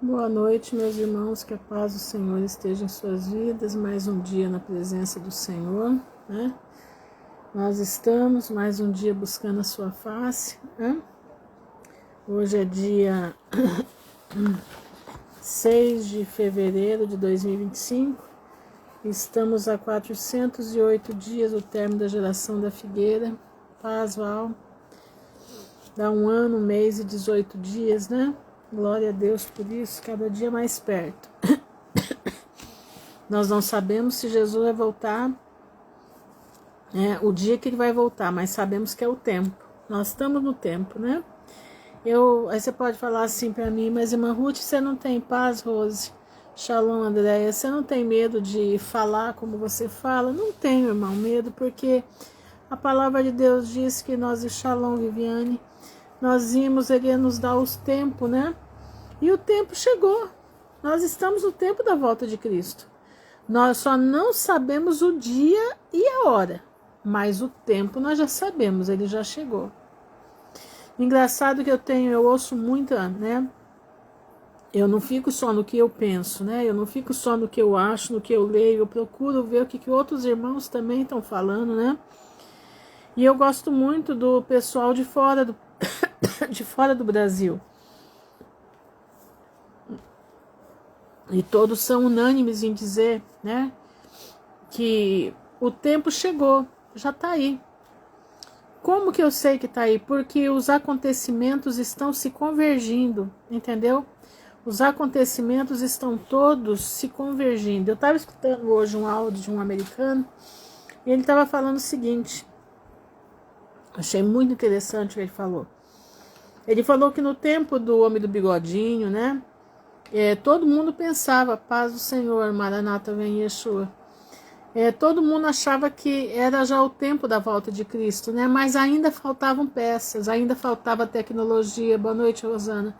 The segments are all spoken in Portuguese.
Boa noite, meus irmãos, que a paz do Senhor esteja em suas vidas, mais um dia na presença do Senhor, né? Nós estamos mais um dia buscando a sua face, né? Hoje é dia 6 de fevereiro de 2025, estamos a 408 dias do término da geração da figueira. Paz, Val, dá um ano, um mês e 18 dias, né? Glória a Deus por isso, cada dia mais perto. Nós não sabemos se Jesus vai voltar, o dia que ele vai voltar, mas sabemos que é o tempo. Nós estamos no tempo, né? Aí você pode falar assim para mim, mas irmã Ruth, você não tem paz, Rose? Shalom, Andréia, você não tem medo de falar como você fala? Não tenho, irmão, medo, porque a palavra de Deus diz que nós, Shalom, Viviane, nós vimos, ele ia nos dar os tempos, né? E o tempo chegou. Nós estamos no tempo da volta de Cristo. Nós só não sabemos o dia e a hora, mas o tempo nós já sabemos, ele já chegou. Engraçado que eu ouço muita, né? Eu não fico só no que eu penso, né? Eu não fico só no que eu acho, no que eu leio, eu procuro ver o que outros irmãos também estão falando, né? E eu gosto muito do pessoal de fora do Brasil. E todos são unânimes em dizer, né, que o tempo chegou, já está aí. Como que eu sei que está aí? Porque os acontecimentos estão se convergindo, entendeu? Os acontecimentos estão todos se convergindo. Eu estava escutando hoje um áudio de um americano e ele estava falando o seguinte, achei muito interessante o que ele falou. Ele falou que no tempo do homem do bigodinho, né, todo mundo pensava, paz do Senhor, Maranata vem Yeshua. Todo mundo achava que era já o tempo da volta de Cristo, né? Mas ainda faltavam peças, ainda faltava tecnologia. Boa noite, Rosana.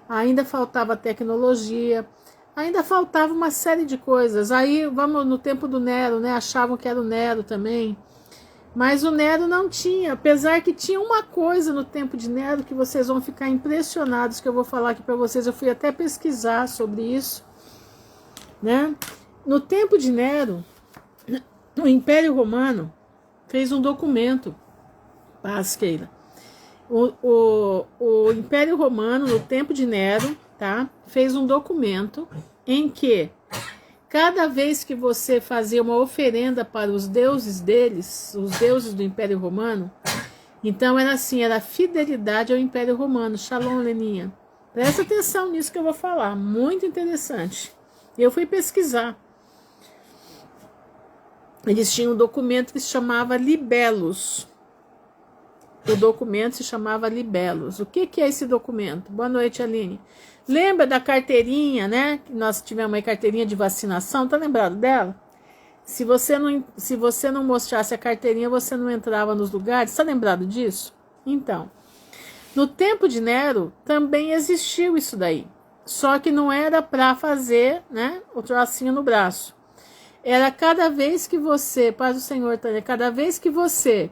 Ainda faltava tecnologia, ainda faltava uma série de coisas. Aí, vamos no tempo do Nero, né? Achavam que era o Nero também. Mas o Nero não tinha, apesar que tinha uma coisa no tempo de Nero que vocês vão ficar impressionados, que eu vou falar aqui para vocês. Eu fui até pesquisar sobre isso, né? No tempo de Nero, o Império Romano fez um documento, paz, Keila. O Império Romano, no tempo de Nero, tá? Fez um documento em que cada vez que você fazia uma oferenda para os deuses deles, os deuses do Império Romano, então era assim, era fidelidade ao Império Romano. Shalom, Leninha. Presta atenção nisso que eu vou falar, muito interessante. Eu fui pesquisar. Eles tinham um documento que se chamava Libellus. O documento se chamava Libellus. O que é esse documento? Boa noite, Aline. Lembra da carteirinha, né? Que nós tivemos uma carteirinha de vacinação, tá lembrado dela? Se você não mostrasse a carteirinha, você não entrava nos lugares, tá lembrado disso? Então, no tempo de Nero também existiu isso daí. Só que não era para fazer, né, o trocinho no braço. Era cada vez que você, paz do Senhor, Tânia, cada vez que você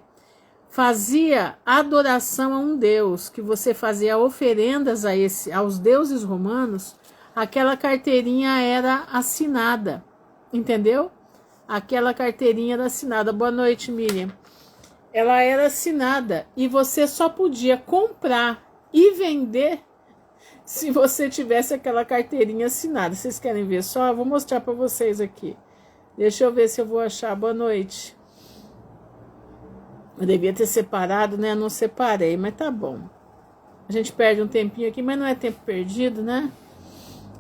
fazia adoração a um deus, que você fazia oferendas aos deuses romanos, aquela carteirinha era assinada, entendeu? Aquela carteirinha era assinada. Boa noite, Miriam. Ela era assinada e você só podia comprar e vender se você tivesse aquela carteirinha assinada. Vocês querem ver só? Eu vou mostrar para vocês aqui. Deixa eu ver se eu vou achar. Boa noite. Eu devia ter separado, né? Eu não separei, mas tá bom. A gente perde um tempinho aqui, mas não é tempo perdido, né?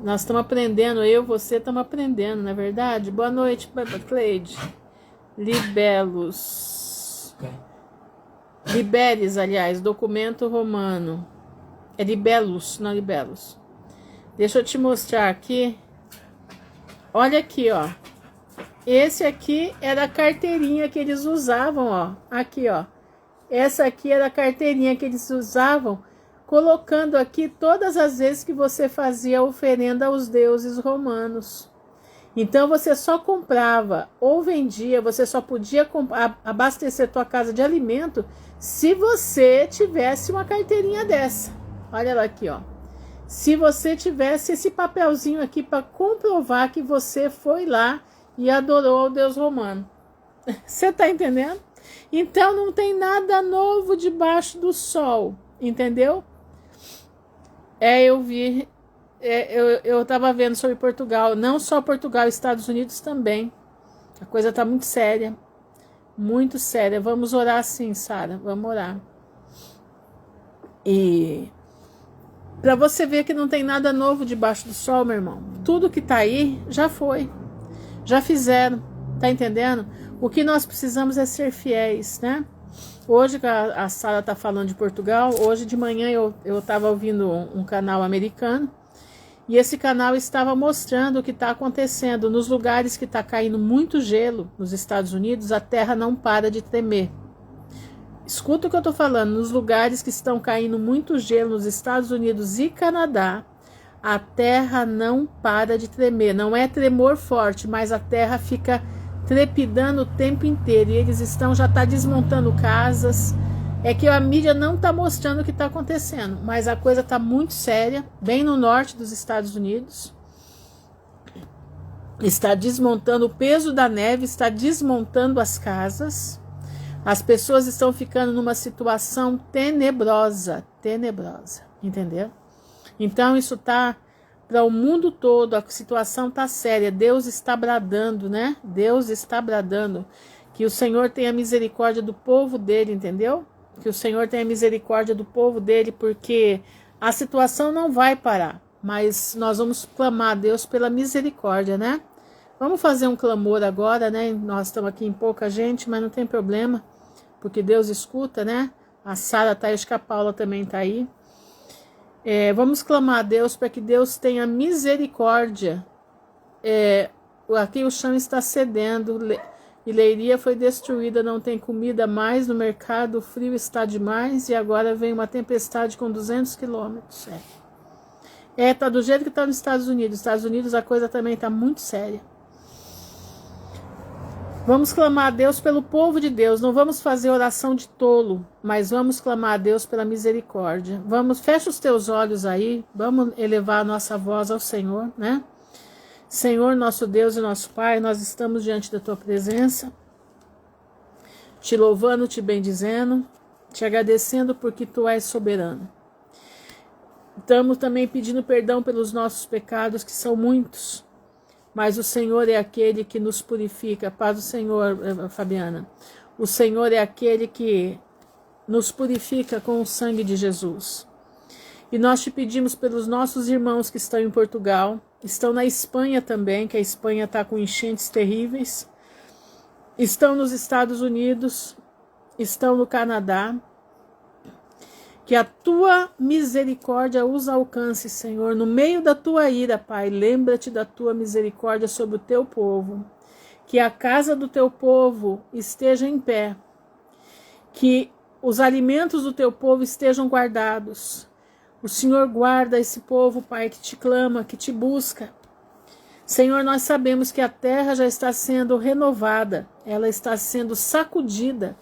Nós estamos aprendendo, você estamos aprendendo, não é verdade? Boa noite, Cleide. Libellus. Liberes, aliás, documento romano. É Libellus, não Libellus. Deixa eu te mostrar aqui. Olha aqui, ó. Esse aqui era a carteirinha que eles usavam, ó. Aqui, ó. Essa aqui era a carteirinha que eles usavam, colocando aqui todas as vezes que você fazia oferenda aos deuses romanos. Então você só comprava ou vendia, você só podia abastecer tua casa de alimento se você tivesse uma carteirinha dessa. Olha lá aqui, ó. se você tivesse esse papelzinho aqui para comprovar que você foi lá e adorou ao Deus romano. Você está entendendo? Então não tem nada novo debaixo do sol, entendeu? Eu vi, eu estava vendo sobre Portugal, não só Portugal, Estados Unidos também. A coisa está muito séria, muito séria. Vamos orar sim, Sara, vamos orar. E para você ver que não tem nada novo debaixo do sol, meu irmão. Tudo que está aí já foi, já fizeram, tá entendendo? O que nós precisamos é ser fiéis, né? Hoje a Sara está falando de Portugal. Hoje de manhã eu estava ouvindo um canal americano e esse canal estava mostrando o que está acontecendo nos lugares que está caindo muito gelo nos Estados Unidos. A terra não para de tremer. Escuta o que eu estou falando. Nos lugares que estão caindo muito gelo nos Estados Unidos e Canadá, a terra não para de tremer. Não é tremor forte, mas a terra fica trepidando o tempo inteiro. E eles já está desmontando casas. É que a mídia não está mostrando o que está acontecendo, mas a coisa está muito séria, bem no norte dos Estados Unidos. Está desmontando o peso da neve, está desmontando as casas. As pessoas estão ficando numa situação tenebrosa, entendeu? Então isso está para o mundo todo, a situação está séria. Deus está bradando, né? Deus está bradando que o Senhor tenha misericórdia do povo dele, entendeu? Que o Senhor tenha misericórdia do povo dele, porque a situação não vai parar, mas nós vamos clamar a Deus pela misericórdia, né? Vamos fazer um clamor agora, né? Nós estamos aqui em pouca gente, mas não tem problema, porque Deus escuta, né? A Sara está aí, acho que a Paula também está aí. Vamos clamar a Deus para que Deus tenha misericórdia. Aqui o chão está cedendo, e Leiria foi destruída, não tem comida mais no mercado, o frio está demais e agora vem uma tempestade com 200 quilômetros. Tá do jeito que está nos Estados Unidos. Nos Estados Unidos a coisa também está muito séria. Vamos clamar a Deus pelo povo de Deus. Não vamos fazer oração de tolo, mas vamos clamar a Deus pela misericórdia. Fecha os teus olhos aí. Vamos elevar a nossa voz ao Senhor, né? Senhor, nosso Deus e nosso Pai, nós estamos diante da tua presença, te louvando, te bendizendo, te agradecendo porque tu és soberano. Estamos também pedindo perdão pelos nossos pecados, que são muitos. Mas o Senhor é aquele que nos purifica. Paz do Senhor, Fabiana. O Senhor é aquele que nos purifica com o sangue de Jesus. E nós te pedimos pelos nossos irmãos que estão em Portugal, estão na Espanha também, que a Espanha está com enchentes terríveis, estão nos Estados Unidos, estão no Canadá. Que a tua misericórdia os alcance, Senhor, no meio da tua ira, Pai. Lembra-te da tua misericórdia sobre o teu povo. Que a casa do teu povo esteja em pé. Que os alimentos do teu povo estejam guardados. O Senhor guarda esse povo, Pai, que te clama, que te busca. Senhor, nós sabemos que a terra já está sendo renovada. Ela está sendo sacudida.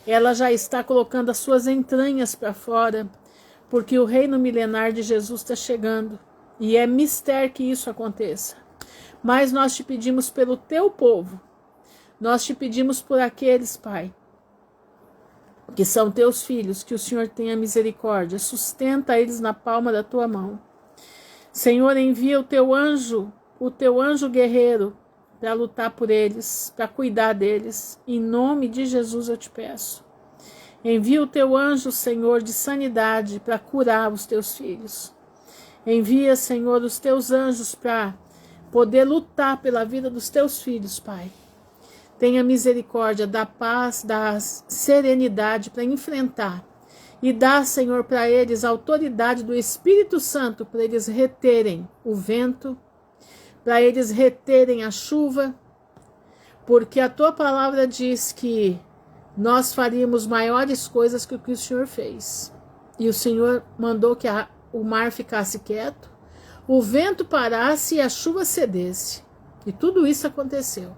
Ela já está colocando as suas entranhas para fora, porque o reino milenar de Jesus está chegando. E é mistério que isso aconteça. Mas nós te pedimos pelo teu povo. Nós te pedimos por aqueles, Pai, que são teus filhos, que o Senhor tenha misericórdia. Sustenta eles na palma da tua mão. Senhor, envia o teu anjo guerreiro, para lutar por eles, para cuidar deles. Em nome de Jesus eu te peço. Envia o teu anjo, Senhor, de sanidade para curar os teus filhos. Envia, Senhor, os teus anjos para poder lutar pela vida dos teus filhos, Pai. Tenha misericórdia, dá paz, dá serenidade para enfrentar. E dá, Senhor, para eles a autoridade do Espírito Santo, para eles reterem o vento, para eles reterem a chuva, porque a tua palavra diz que nós faríamos maiores coisas que o que o Senhor fez. E o Senhor mandou que o mar ficasse quieto, o vento parasse e a chuva cedesse. E tudo isso aconteceu.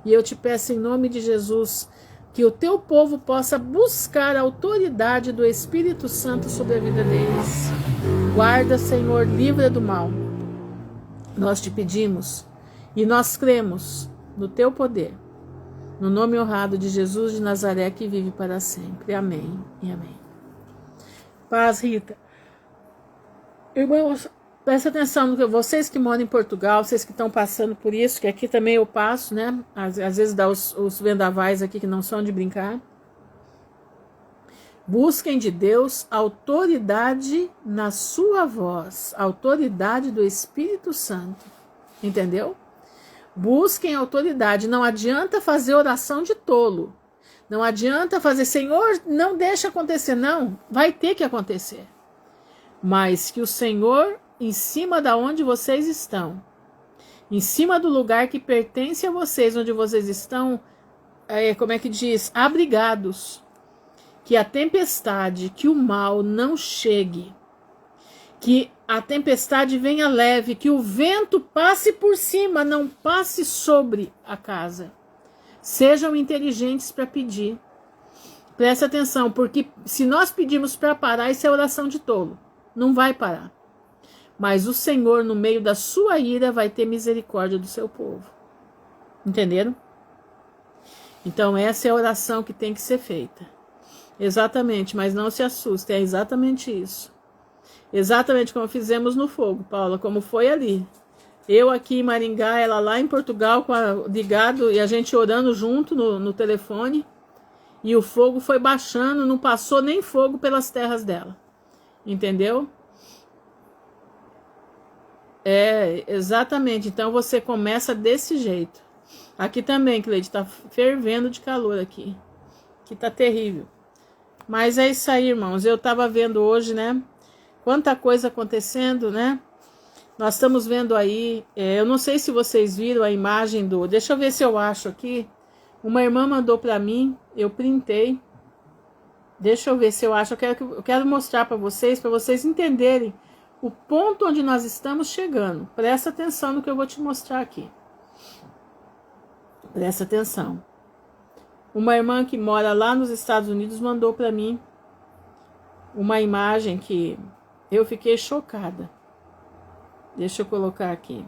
E eu te peço em nome de Jesus que o teu povo possa buscar a autoridade do Espírito Santo sobre a vida deles. Guarda, Senhor, livra do mal. Nós te pedimos e nós cremos no teu poder. No nome honrado de Jesus de Nazaré, que vive para sempre. Amém e amém. Paz, Rita. Irmãos, presta atenção no que vocês que moram em Portugal, vocês que estão passando por isso, que aqui também eu passo, né? Às vezes dá os vendavais aqui que não são de brincar. Busquem de Deus autoridade na sua voz, autoridade do Espírito Santo. Entendeu? Busquem autoridade. Não adianta fazer oração de tolo. Não adianta fazer, Senhor, não deixa acontecer. Não, vai ter que acontecer. Mas que o Senhor, em cima da onde vocês estão, em cima do lugar que pertence a vocês, onde vocês estão, como é que diz? Abrigados. Que a tempestade, que o mal não chegue. Que a tempestade venha leve, que o vento passe por cima, não passe sobre a casa. Sejam inteligentes para pedir. Presta atenção, porque se nós pedimos para parar, isso é oração de tolo. Não vai parar. Mas o Senhor, no meio da sua ira, vai ter misericórdia do seu povo. Entenderam? Então essa é a oração que tem que ser feita. Exatamente, mas não se assuste, é exatamente isso. Exatamente como fizemos no fogo, Paula, como foi ali. Eu aqui em Maringá, ela lá em Portugal, ligado, e a gente orando junto no telefone. E o fogo foi baixando, não passou nem fogo pelas terras dela. Entendeu? É, exatamente. Então você começa desse jeito. Aqui também, Cleide, tá fervendo de calor aqui. Que tá terrível. Mas é isso aí, irmãos. Eu tava vendo hoje, né? Quanta coisa acontecendo, né? Nós estamos vendo aí, eu não sei se vocês viram a imagem do... Deixa eu ver se eu acho aqui. Uma irmã mandou para mim, eu printei. Deixa eu ver se eu acho. Eu quero mostrar para vocês entenderem o ponto onde nós estamos chegando. Presta atenção no que eu vou te mostrar aqui. Presta atenção. Uma irmã que mora lá nos Estados Unidos mandou para mim uma imagem que eu fiquei chocada. Deixa eu colocar aqui.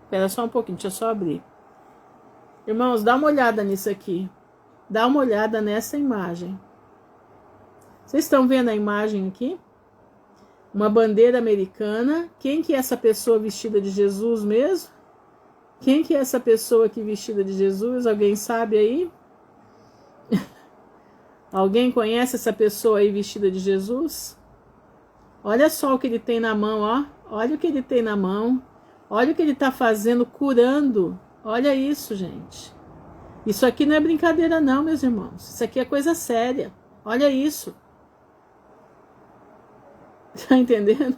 Espera só um pouquinho, deixa eu só abrir. Irmãos, dá uma olhada nisso aqui. Dá uma olhada nessa imagem. Vocês estão vendo a imagem aqui? Uma bandeira americana. Quem que é essa pessoa vestida de Jesus mesmo? Quem que é essa pessoa aqui vestida de Jesus? Alguém sabe aí? Alguém conhece essa pessoa aí vestida de Jesus? Olha só o que ele tem na mão, ó. Olha o que ele tem na mão. Olha o que ele está fazendo, curando. Olha isso, gente. Isso aqui não é brincadeira não, meus irmãos. Isso aqui é coisa séria. Olha isso. Tá entendendo?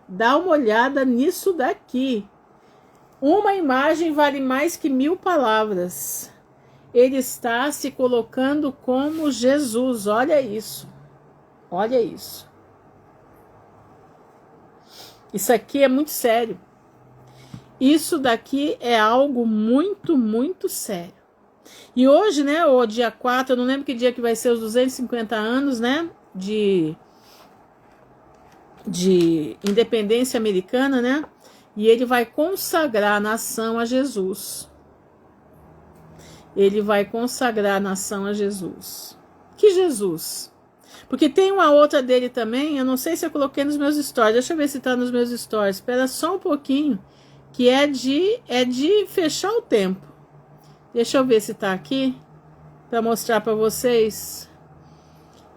Dá uma olhada nisso daqui. Uma imagem vale mais que 1000 palavras. Ele está se colocando como Jesus. Olha isso. Olha isso. Isso aqui é muito sério. Isso daqui é algo muito, muito sério. E hoje, né, o dia 4, eu não lembro que dia que vai ser os 250 anos, né, de independência americana, né, e ele vai consagrar a nação a Jesus. Ele vai consagrar a nação a Jesus. Que Jesus? Porque tem uma outra dele também, eu não sei se eu coloquei nos meus stories, deixa eu ver se tá nos meus stories, espera só um pouquinho, que é de fechar o tempo. Deixa eu ver se tá aqui, para mostrar para vocês,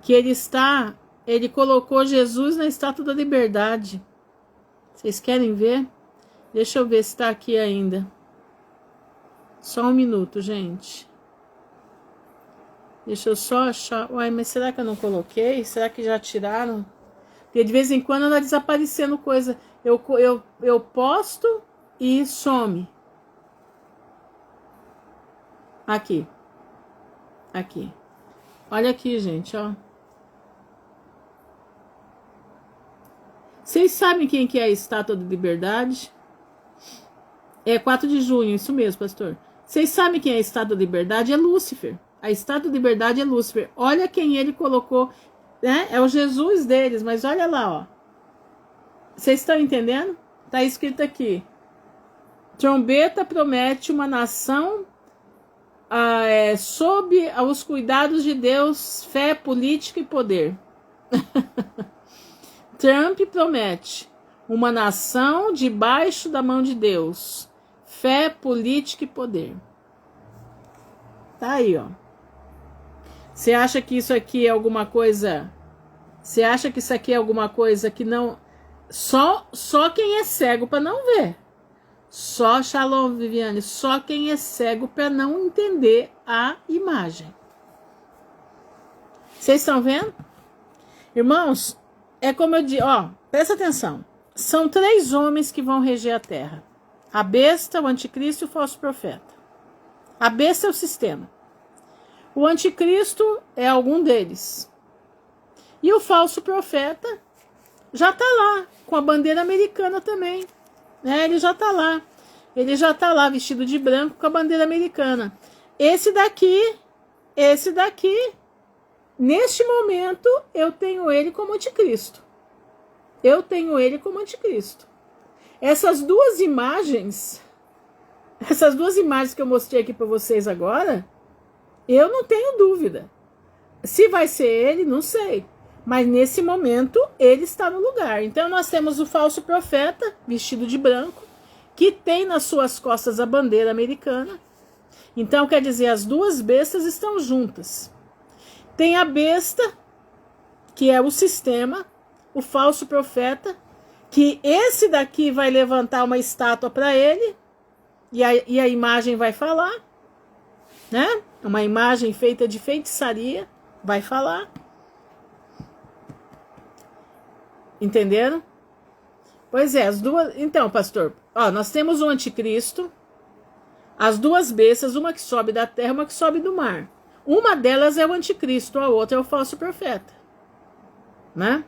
que ele colocou Jesus na Estátua da Liberdade. Vocês querem ver? Deixa eu ver se tá aqui ainda. Só um minuto, gente. Deixa eu só achar. Uai, mas será que eu não coloquei? Será que já tiraram? Porque de vez em quando anda desaparecendo coisa. Eu posto e some. Aqui. Aqui. Olha aqui, gente, ó. Vocês sabem quem que é a Estátua da Liberdade? É 4 de junho, isso mesmo, pastor. Vocês sabem quem é a Estátua da Liberdade? É Lúcifer. A Estátua da Liberdade é Lúcifer. Olha quem ele colocou, né? É o Jesus deles, mas olha lá, ó. Vocês estão entendendo? Tá escrito aqui. Trombeta promete uma nação sob os cuidados de Deus, fé, política e poder. Trump promete uma nação debaixo da mão de Deus, fé, política e poder. Tá aí, ó. Você acha que isso aqui é alguma coisa? Você acha que isso aqui é alguma coisa que não... Só quem é cego para não ver. Só, Shalom, Viviane, só quem é cego para não entender a imagem. Vocês estão vendo? Irmãos, é como eu digo, ó, presta atenção. São 3 homens que vão reger a terra. A besta, o anticristo e o falso profeta. A besta é o sistema. O anticristo é algum deles. E o falso profeta já está lá, com a bandeira americana também. Ele já está lá. Ele já está lá, vestido de branco, com a bandeira americana. Esse daqui, neste momento, eu tenho ele como anticristo. Eu tenho ele como anticristo. Essas duas imagens que eu mostrei aqui para vocês agora, eu não tenho dúvida. Se vai ser ele, não sei. Mas nesse momento, ele está no lugar. Então, nós temos o falso profeta, vestido de branco, que tem nas suas costas a bandeira americana. Então, quer dizer, as duas bestas estão juntas. Tem a besta, que é o sistema, o falso profeta, que esse daqui vai levantar uma estátua para ele, e a imagem vai falar, né? Uma imagem feita de feitiçaria, vai falar. Entenderam? Pois é, as duas... Então, pastor, ó, nós temos o anticristo, as duas bestas, uma que sobe da terra, uma que sobe do mar. Uma delas é o anticristo, a outra é o falso profeta. Né?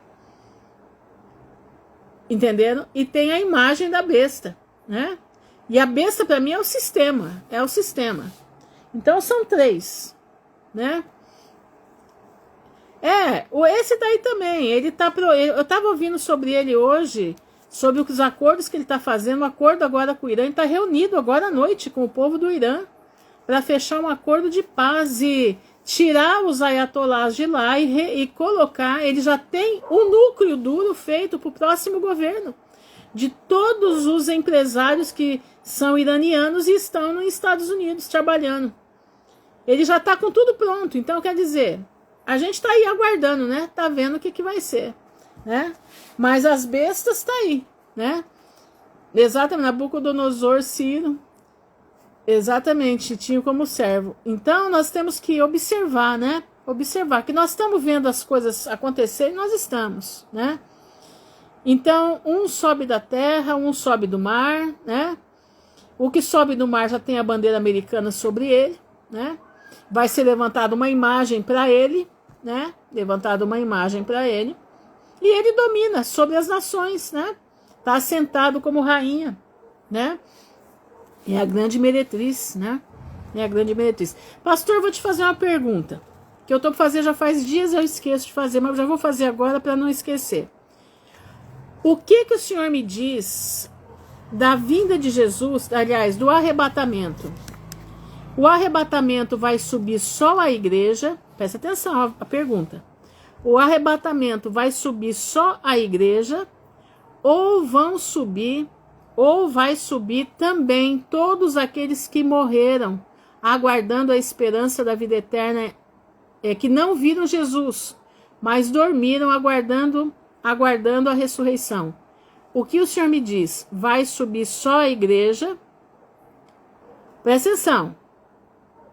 Entenderam? E tem a imagem da besta, né? E a besta, para mim, é o sistema. É o sistema. Então, são 3, né? Esse daí também, eu estava ouvindo sobre ele hoje, sobre os acordos que ele está fazendo, um acordo agora com o Irã, ele está reunido agora à noite com o povo do Irã, para fechar um acordo de paz e tirar os ayatolás de lá e colocar, ele já tem um núcleo duro feito para o próximo governo, de todos os empresários que são iranianos e estão nos Estados Unidos trabalhando. Ele já está com tudo pronto, então quer dizer... A gente está aí aguardando, né? Tá vendo o que vai ser, né? Mas as bestas tá aí, né? Exatamente, Nabucodonosor, Ciro, exatamente, tinha como servo. Então, nós temos que observar, né? Observar que nós estamos vendo as coisas acontecerem, nós estamos, né? Então, um sobe da terra, um sobe do mar, né? O que sobe do mar já tem a bandeira americana sobre ele, né? Vai ser levantada uma imagem para ele, né? Levantada uma imagem para ele. E ele domina sobre as nações, né? Está assentado como rainha, né? É a grande meretriz, né? É a grande meretriz. Pastor, eu vou te fazer uma pergunta. Que eu estou para fazer já faz dias, eu esqueço de fazer, mas eu já vou fazer agora para não esquecer. O que o Senhor me diz da vinda de Jesus, aliás, do arrebatamento? O arrebatamento vai subir só a igreja? Presta atenção a pergunta. O arrebatamento vai subir só a igreja? Ou vai subir também todos aqueles que morreram, aguardando a esperança da vida eterna, que não viram Jesus, mas dormiram aguardando a ressurreição? O que o Senhor me diz? Vai subir só a igreja? Presta atenção.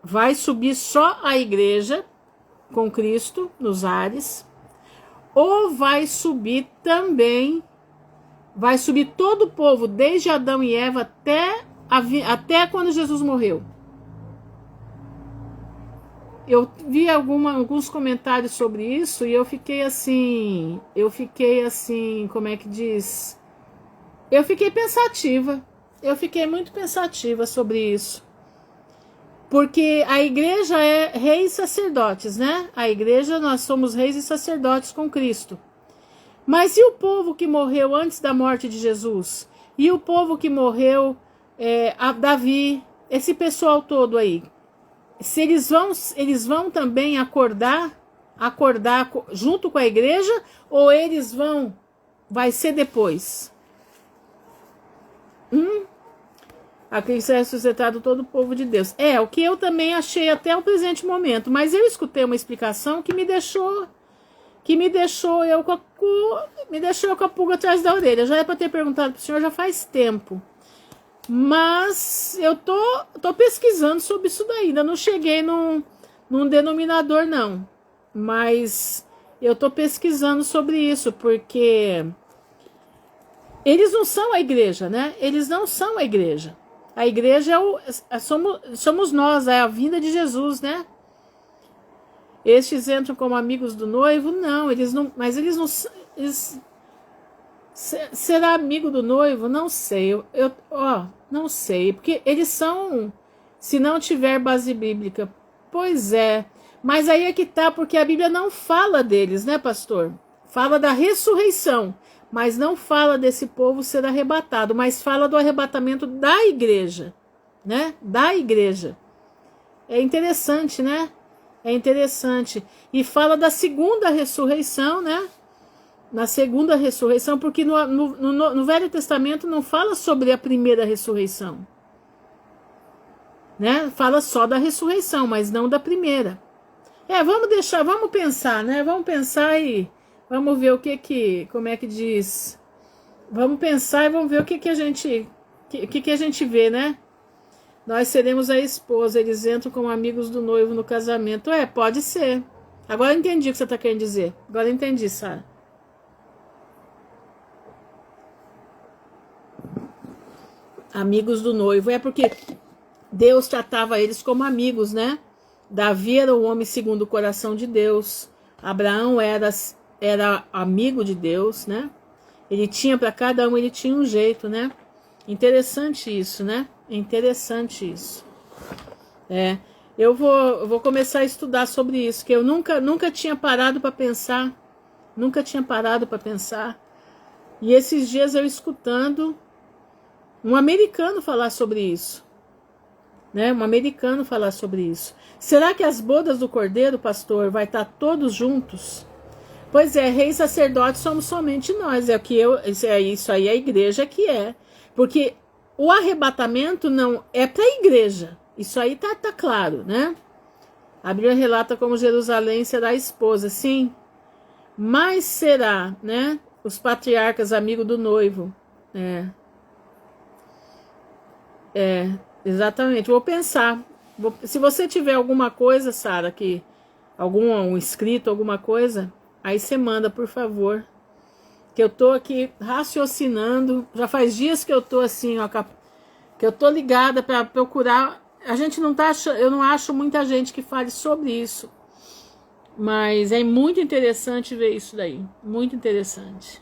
Vai subir só a igreja com Cristo nos ares, ou vai subir também, vai subir todo o povo, desde Adão e Eva até quando Jesus morreu? Eu vi alguns comentários sobre isso e eu fiquei assim, como é que diz? Eu fiquei pensativa. Eu fiquei muito pensativa sobre isso. Porque a igreja é reis e sacerdotes, né? A igreja, nós somos reis e sacerdotes com Cristo. Mas e o povo que morreu antes da morte de Jesus? E o povo que morreu, a Davi, esse pessoal todo aí? Se eles vão também acordar junto com a igreja, ou vai ser depois? A Cristo é ressuscitado todo o povo de Deus. O que eu também achei até o presente momento. Mas eu escutei uma explicação que me deixou eu com a pulga atrás da orelha. Já é para ter perguntado para o senhor já faz tempo. Mas eu tô pesquisando sobre isso daí. Ainda não cheguei num denominador, não. Mas eu tô pesquisando sobre isso, porque eles não são a igreja, né? Eles não são a igreja. A igreja somos nós, é a vinda de Jesus, né? Estes entram como amigos do noivo? Não, eles não. Mas eles não. Será amigo do noivo? Não sei. Não sei. Porque eles são. Se não tiver base bíblica. Pois é. Mas aí é que tá, porque a Bíblia não fala deles, né, pastor? Fala da ressurreição. Mas não fala desse povo ser arrebatado, mas fala do arrebatamento da igreja, né? Da igreja. É interessante, né? É interessante. E fala da segunda ressurreição, né? Na segunda ressurreição, porque no Velho Testamento não fala sobre a primeira ressurreição, né? Fala só da ressurreição, mas não da primeira. Vamos pensar, né? Vamos pensar e vamos ver como é que diz. Vamos pensar e vamos ver o que a gente vê, né? Nós seremos a esposa, eles entram como amigos do noivo no casamento. Pode ser. Agora eu entendi o que você está querendo dizer. Agora eu entendi, Sara. Amigos do noivo. Porque Deus tratava eles como amigos, né? Davi era o homem segundo o coração de Deus. Abraão era amigo de Deus, né? Ele tinha para cada um, ele tinha um jeito, né? Interessante isso, né? Interessante isso. Eu vou começar a estudar sobre isso, que eu nunca tinha parado para pensar. Nunca tinha parado para pensar. E esses dias eu escutando um americano falar sobre isso. Né? Um americano falar sobre isso. Será que as bodas do Cordeiro, pastor, vai estar todos juntos? Pois é, reis sacerdotes somos somente nós. Isso aí é a igreja que é. Porque o arrebatamento não é para a igreja. Isso aí tá claro, né? A Bíblia relata como Jerusalém será a esposa, sim. Mas será, né? Os patriarcas amigos do noivo. Exatamente. Vou pensar. Se você tiver alguma coisa, Sara, um escrito, alguma coisa, aí você manda, por favor. Que eu tô aqui raciocinando. Já faz dias que eu tô assim, que eu tô ligada para procurar. Eu não acho muita gente que fale sobre isso. Mas é muito interessante ver isso daí. Muito interessante.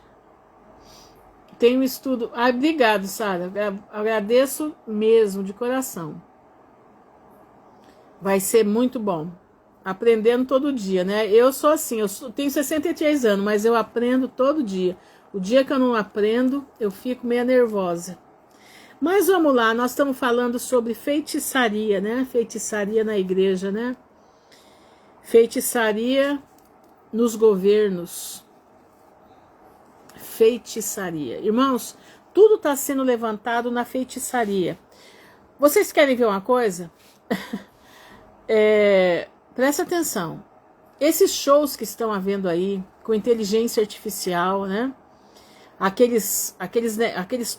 Tem um estudo. Obrigado, Sara. Agradeço mesmo, de coração. Vai ser muito bom. Aprendendo todo dia, né? Eu sou assim, eu tenho 63 anos, mas eu aprendo todo dia. O dia que eu não aprendo, eu fico meio nervosa. Mas vamos lá, nós estamos falando sobre feitiçaria, né? Feitiçaria na igreja, né? Feitiçaria nos governos. Feitiçaria. Irmãos, tudo está sendo levantado na feitiçaria. Vocês querem ver uma coisa? Presta atenção. Esses shows que estão havendo aí, com inteligência artificial, né? Aqueles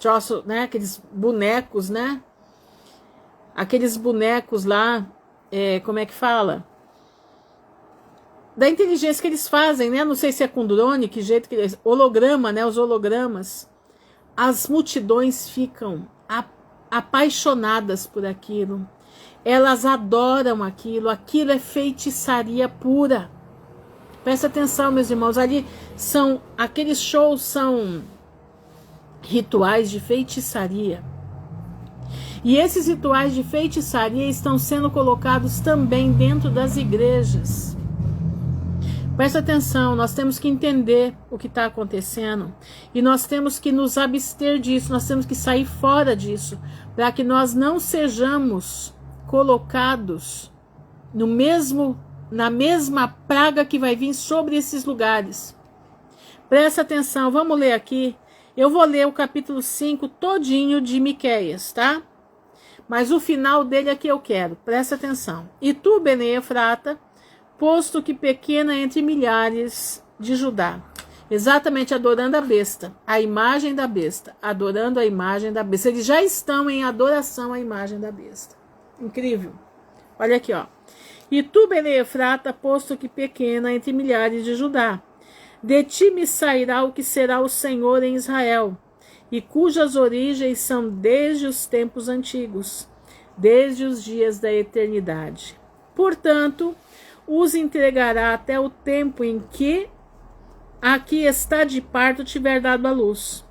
troços, né? Aqueles bonecos, né? Aqueles bonecos lá, como é que fala? Da inteligência que eles fazem, né? Não sei se é com drone, que jeito que eles... Holograma, né? Os hologramas. As multidões ficam apaixonadas por aquilo. Elas adoram aquilo. Aquilo é feitiçaria pura. Presta atenção, meus irmãos. Aqueles shows são rituais de feitiçaria. E esses rituais de feitiçaria estão sendo colocados também dentro das igrejas. Presta atenção, nós temos que entender o que está acontecendo e nós temos que nos abster disso, nós temos que sair fora disso, para que nós não sejamos colocados na mesma praga que vai vir sobre esses lugares. Presta atenção, vamos ler aqui. Eu vou ler o capítulo 5 todinho de Miqueias, tá? Mas o final dele é que eu quero, presta atenção. E tu, Bene Efrata, posto que pequena entre milhares de Judá, exatamente adorando a besta, a imagem da besta, adorando a imagem da besta. Eles já estão em adoração à imagem da besta. Incrível. Olha aqui, ó. E tu, Bene Efrata, posto que pequena entre milhares de Judá, de ti me sairá o que será o Senhor em Israel, e cujas origens são desde os tempos antigos, desde os dias da eternidade. Portanto, os entregará até o tempo em que a que está de parto tiver dado à luz.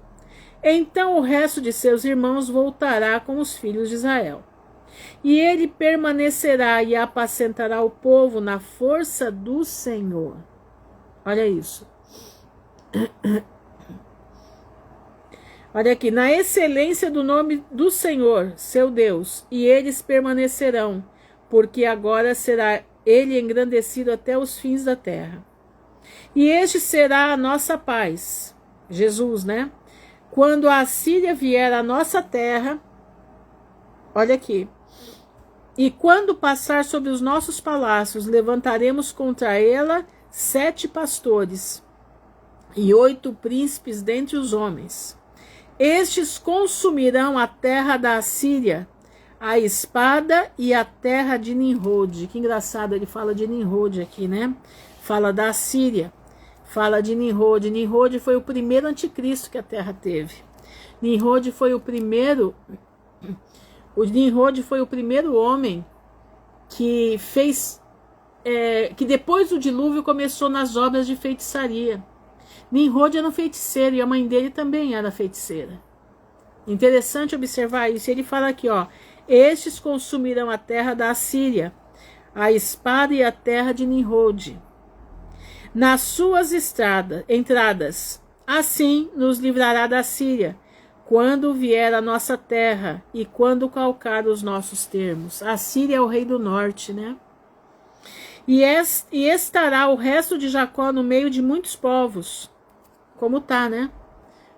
Então o resto de seus irmãos voltará com os filhos de Israel. E ele permanecerá e apacentará o povo na força do Senhor. Olha isso. Olha aqui, na excelência do nome do Senhor, seu Deus, e eles permanecerão, porque agora será ele engrandecido até os fins da terra. E este será a nossa paz, Jesus, né? Quando a Assíria vier à nossa terra, olha aqui, e quando passar sobre os nossos palácios, levantaremos contra ela 7 pastores e 8 príncipes dentre os homens. Estes consumirão a terra da Assíria, a espada e a terra de Nimrod. Que engraçado, ele fala de Nimrod aqui, né? Fala da Assíria, fala de Nimrod. Nimrod foi o primeiro anticristo que a terra teve. Nimrod foi o primeiro homem que fez, que depois do dilúvio começou nas obras de feitiçaria. Nimrod era um feiticeiro e a mãe dele também era feiticeira. Interessante observar isso. Ele fala aqui, ó, estes consumirão a terra da Assíria, a espada e a terra de Nimrod, nas suas entradas. Assim nos livrará da Síria, quando vier a nossa terra e quando calcar os nossos termos. A Síria é o rei do norte, né? E estará o resto de Jacó no meio de muitos povos. Como tá, né?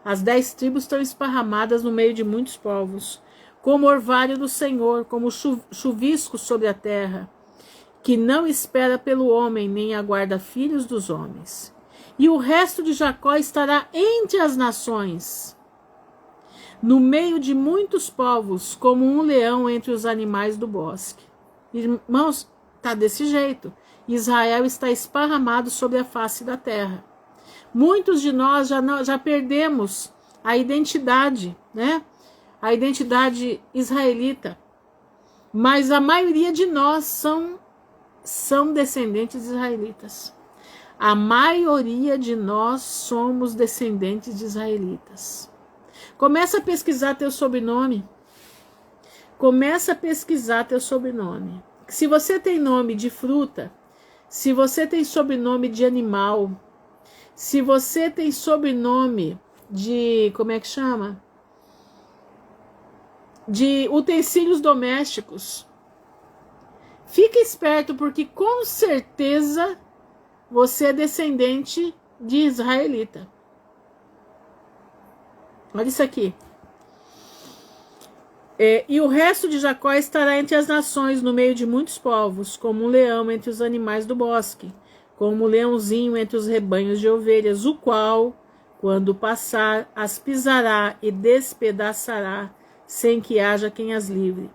As 10 tribos estão esparramadas no meio de muitos povos, como orvalho do Senhor, como chuvisco sobre a terra, que não espera pelo homem, nem aguarda filhos dos homens. E o resto de Jacó estará entre as nações, no meio de muitos povos, como um leão entre os animais do bosque. Irmãos, tá desse jeito. Israel está esparramado sobre a face da terra. Muitos de nós já perdemos a identidade, né? A identidade israelita. Mas a maioria de nós são descendentes israelitas. A maioria de nós somos descendentes de israelitas. Começa a pesquisar teu sobrenome. Começa a pesquisar teu sobrenome. Se você tem nome de fruta, se você tem sobrenome de animal, se você tem sobrenome de, como é que chama? De utensílios domésticos, fique esperto, porque com certeza você é descendente de israelita. Olha isso aqui. E o resto de Jacó estará entre as nações, no meio de muitos povos, como um leão entre os animais do bosque, como um leãozinho entre os rebanhos de ovelhas, o qual, quando passar, as pisará e despedaçará, sem que haja quem as livre.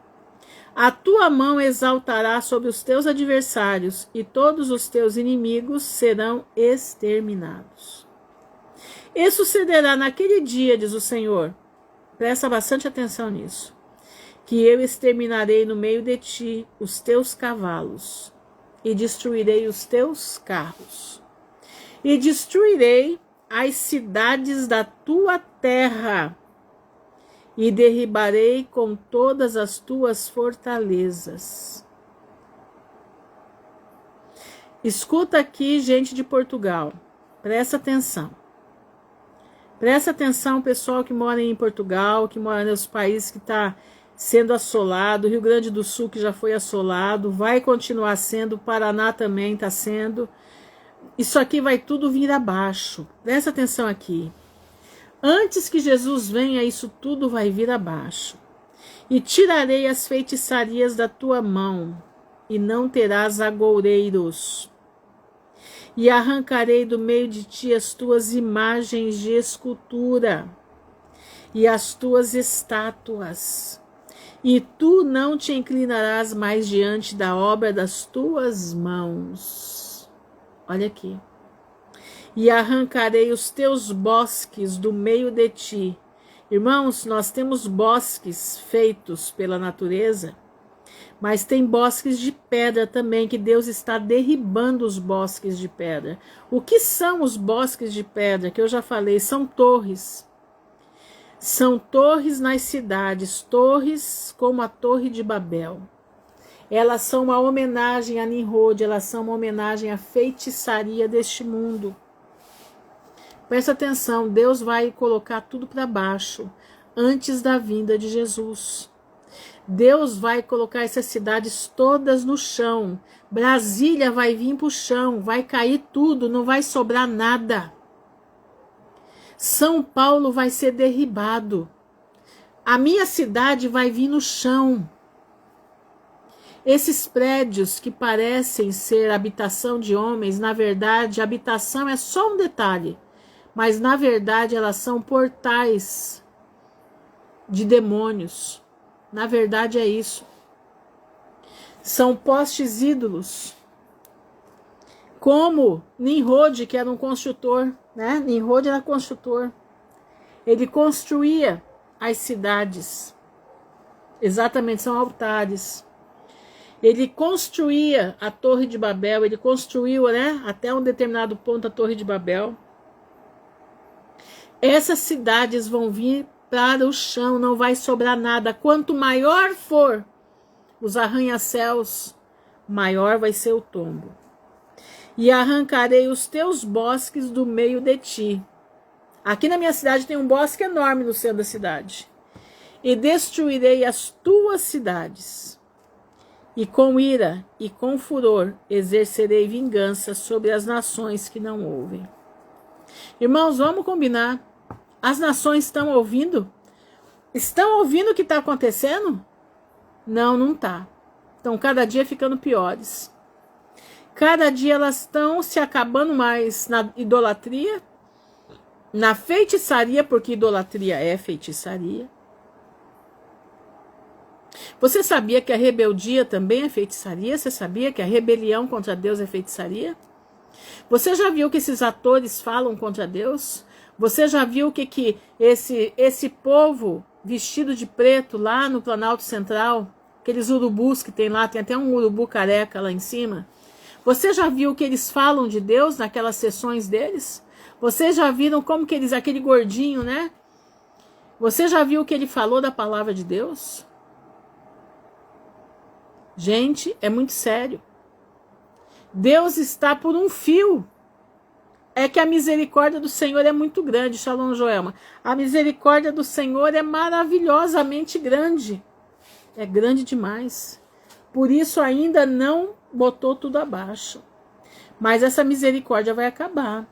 A tua mão exaltará sobre os teus adversários, e todos os teus inimigos serão exterminados. E sucederá naquele dia, diz o Senhor, presta bastante atenção nisso, que eu exterminarei no meio de ti os teus cavalos, e destruirei os teus carros, e destruirei as cidades da tua terra, e derribarei com todas as tuas fortalezas. Escuta aqui, gente de Portugal, presta atenção. Presta atenção, pessoal que mora em Portugal, que mora nos países que está sendo assolado, Rio Grande do Sul que já foi assolado, vai continuar sendo, Paraná também está sendo. Isso aqui vai tudo vir abaixo. Presta atenção aqui. Antes que Jesus venha, isso tudo vai vir abaixo. E tirarei as feitiçarias da tua mão, e não terás agoureiros. E arrancarei do meio de ti as tuas imagens de escultura e as tuas estátuas. E tu não te inclinarás mais diante da obra das tuas mãos. Olha aqui. E arrancarei os teus bosques do meio de ti. Irmãos, nós temos bosques feitos pela natureza, mas tem bosques de pedra também, que Deus está derribando os bosques de pedra. O que são os bosques de pedra? Que eu já falei, são torres. São torres nas cidades, torres como a Torre de Babel. Elas são uma homenagem a Nimrod, elas são uma homenagem à feitiçaria deste mundo. Presta atenção, Deus vai colocar tudo para baixo antes da vinda de Jesus. Deus vai colocar essas cidades todas no chão. Brasília vai vir para o chão, vai cair tudo, não vai sobrar nada. São Paulo vai ser derribado. A minha cidade vai vir no chão. Esses prédios que parecem ser habitação de homens, na verdade, habitação é só um detalhe. Mas, na verdade, elas são portais de demônios. Na verdade, é isso. São postes ídolos. Como Nimrod, que era um construtor, né? Nimrod era construtor. Ele construía as cidades. Exatamente, são altares. Ele construía a Torre de Babel, ele construiu, né, até um determinado ponto a Torre de Babel. Essas cidades vão vir para o chão, não vai sobrar nada. Quanto maior for os arranha-céus, maior vai ser o tombo. E arrancarei os teus bosques do meio de ti. Aqui na minha cidade tem um bosque enorme no centro da cidade. E destruirei as tuas cidades. E com ira e com furor exercerei vingança sobre as nações que não ouvem. Irmãos, vamos combinar. As nações estão ouvindo? Estão ouvindo o que está acontecendo? Não, não está. Estão cada dia ficando piores. Cada dia elas estão se acabando mais na idolatria, na feitiçaria, porque idolatria é feitiçaria. Você sabia que a rebeldia também é feitiçaria? Você sabia que a rebelião contra Deus é feitiçaria? Você já viu que esses atores falam contra Deus? Você já viu que esse povo vestido de preto lá no Planalto Central, aqueles urubus que tem lá, tem até um urubu careca lá em cima. Você já viu que eles falam de Deus naquelas sessões deles? Vocês já viram como que eles, aquele gordinho, né? Você já viu o que ele falou da palavra de Deus? Gente, é muito sério. Deus está por um fio. É que a misericórdia do Senhor é muito grande, Shalom Joelma. A misericórdia do Senhor é maravilhosamente grande. É grande demais. Por isso ainda não botou tudo abaixo. Mas essa misericórdia vai acabar.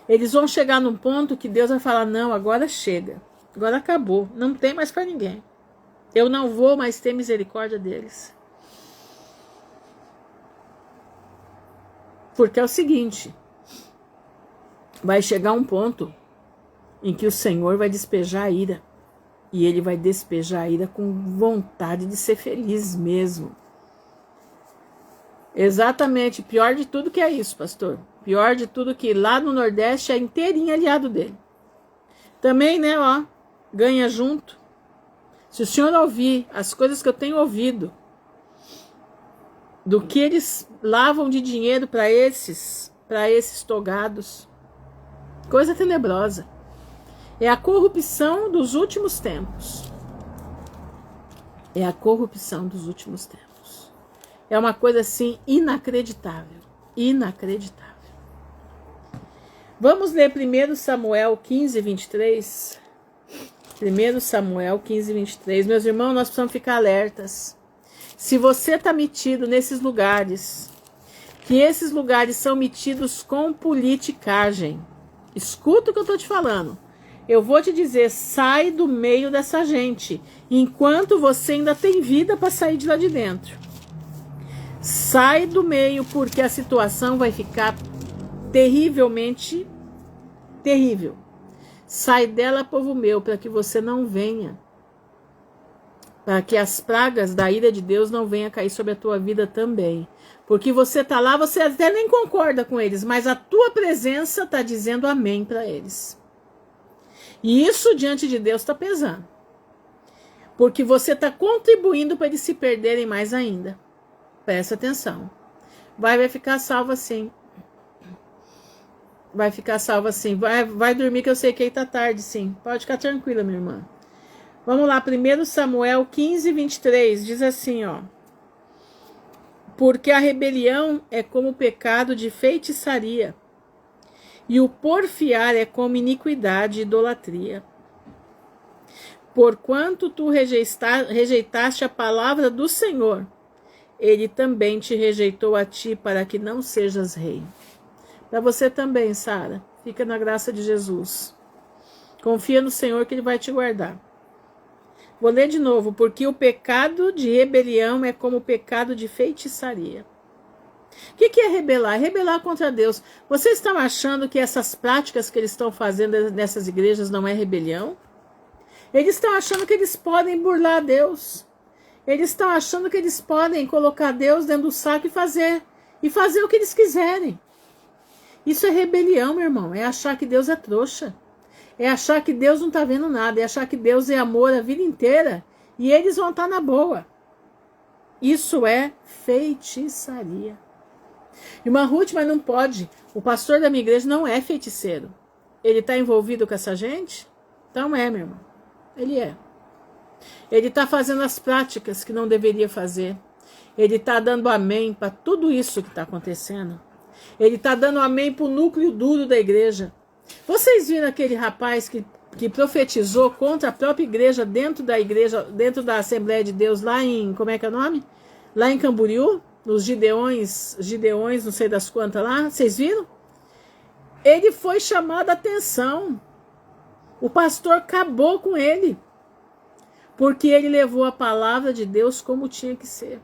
Eles vão chegar num ponto que Deus vai falar, não, agora chega. Agora acabou. Não tem mais para ninguém. Eu não vou mais ter misericórdia deles. Porque é o seguinte, vai chegar um ponto em que o Senhor vai despejar a ira. E ele vai despejar a ira com vontade de ser feliz mesmo. Exatamente, pior de tudo que é isso, pastor. Pior de tudo que lá no Nordeste é inteirinho aliado dele. Também, né, ó, ganha junto. Se o senhor ouvir as coisas que eu tenho ouvido, do que eles lavam de dinheiro para esses togados, coisa tenebrosa. É a corrupção dos últimos tempos. É a corrupção dos últimos tempos. É uma coisa assim inacreditável. Inacreditável. Vamos ler 1 Samuel 15, 23. 1 Samuel 15, 23. Meus irmãos, nós precisamos ficar alertas. Se você está metido nesses lugares, que esses lugares são metidos com politicagem, escuta o que eu estou te falando. Eu vou te dizer, sai do meio dessa gente, enquanto você ainda tem vida para sair de lá de dentro. Sai do meio, porque a situação vai ficar terrivelmente terrível. Sai dela, povo meu, para que você não venha. Para que as pragas da ira de Deus não venham cair sobre a tua vida também. Porque você está lá, você até nem concorda com eles, mas a tua presença está dizendo amém para eles. E isso diante de Deus está pesando. Porque você está contribuindo para eles se perderem mais ainda. Presta atenção. Vai ficar salvo assim. Vai ficar salvo assim. Vai dormir que eu sei que aí tá tarde, sim. Pode ficar tranquila, minha irmã. Vamos lá, 1 Samuel 15, 23. Diz assim, ó. Porque a rebelião é como o pecado de feitiçaria, e o porfiar é como iniquidade e idolatria. Porquanto tu rejeitaste a palavra do Senhor, ele também te rejeitou a ti para que não sejas rei. Para você também, Sara, fica na graça de Jesus. Confia no Senhor que ele vai te guardar. Vou ler de novo. Porque o pecado de rebelião é como o pecado de feitiçaria. O que é rebelar? É rebelar contra Deus. Vocês estão achando que essas práticas que eles estão fazendo nessas igrejas não é rebelião? Eles estão achando que eles podem burlar Deus. Eles estão achando que eles podem colocar Deus dentro do saco e fazer o que eles quiserem. Isso é rebelião, meu irmão. É achar que Deus é trouxa. É achar que Deus não está vendo nada. É achar que Deus é amor a vida inteira. E eles vão estar na boa. Isso é feitiçaria. Irmã Ruth, mas não pode. O pastor da minha igreja não é feiticeiro. Ele está envolvido com essa gente? Então é, meu irmão. Ele é. Ele está fazendo as práticas que não deveria fazer. Ele está dando amém para tudo isso que está acontecendo. Ele está dando amém para o núcleo duro da igreja. Vocês viram aquele rapaz que profetizou contra a própria igreja, dentro da Assembleia de Deus, lá em, como é que é o nome? Lá em Camboriú, nos Gideões, não sei das quantas lá, vocês viram? Ele foi chamado a atenção. O pastor acabou com ele, porque ele levou a palavra de Deus como tinha que ser.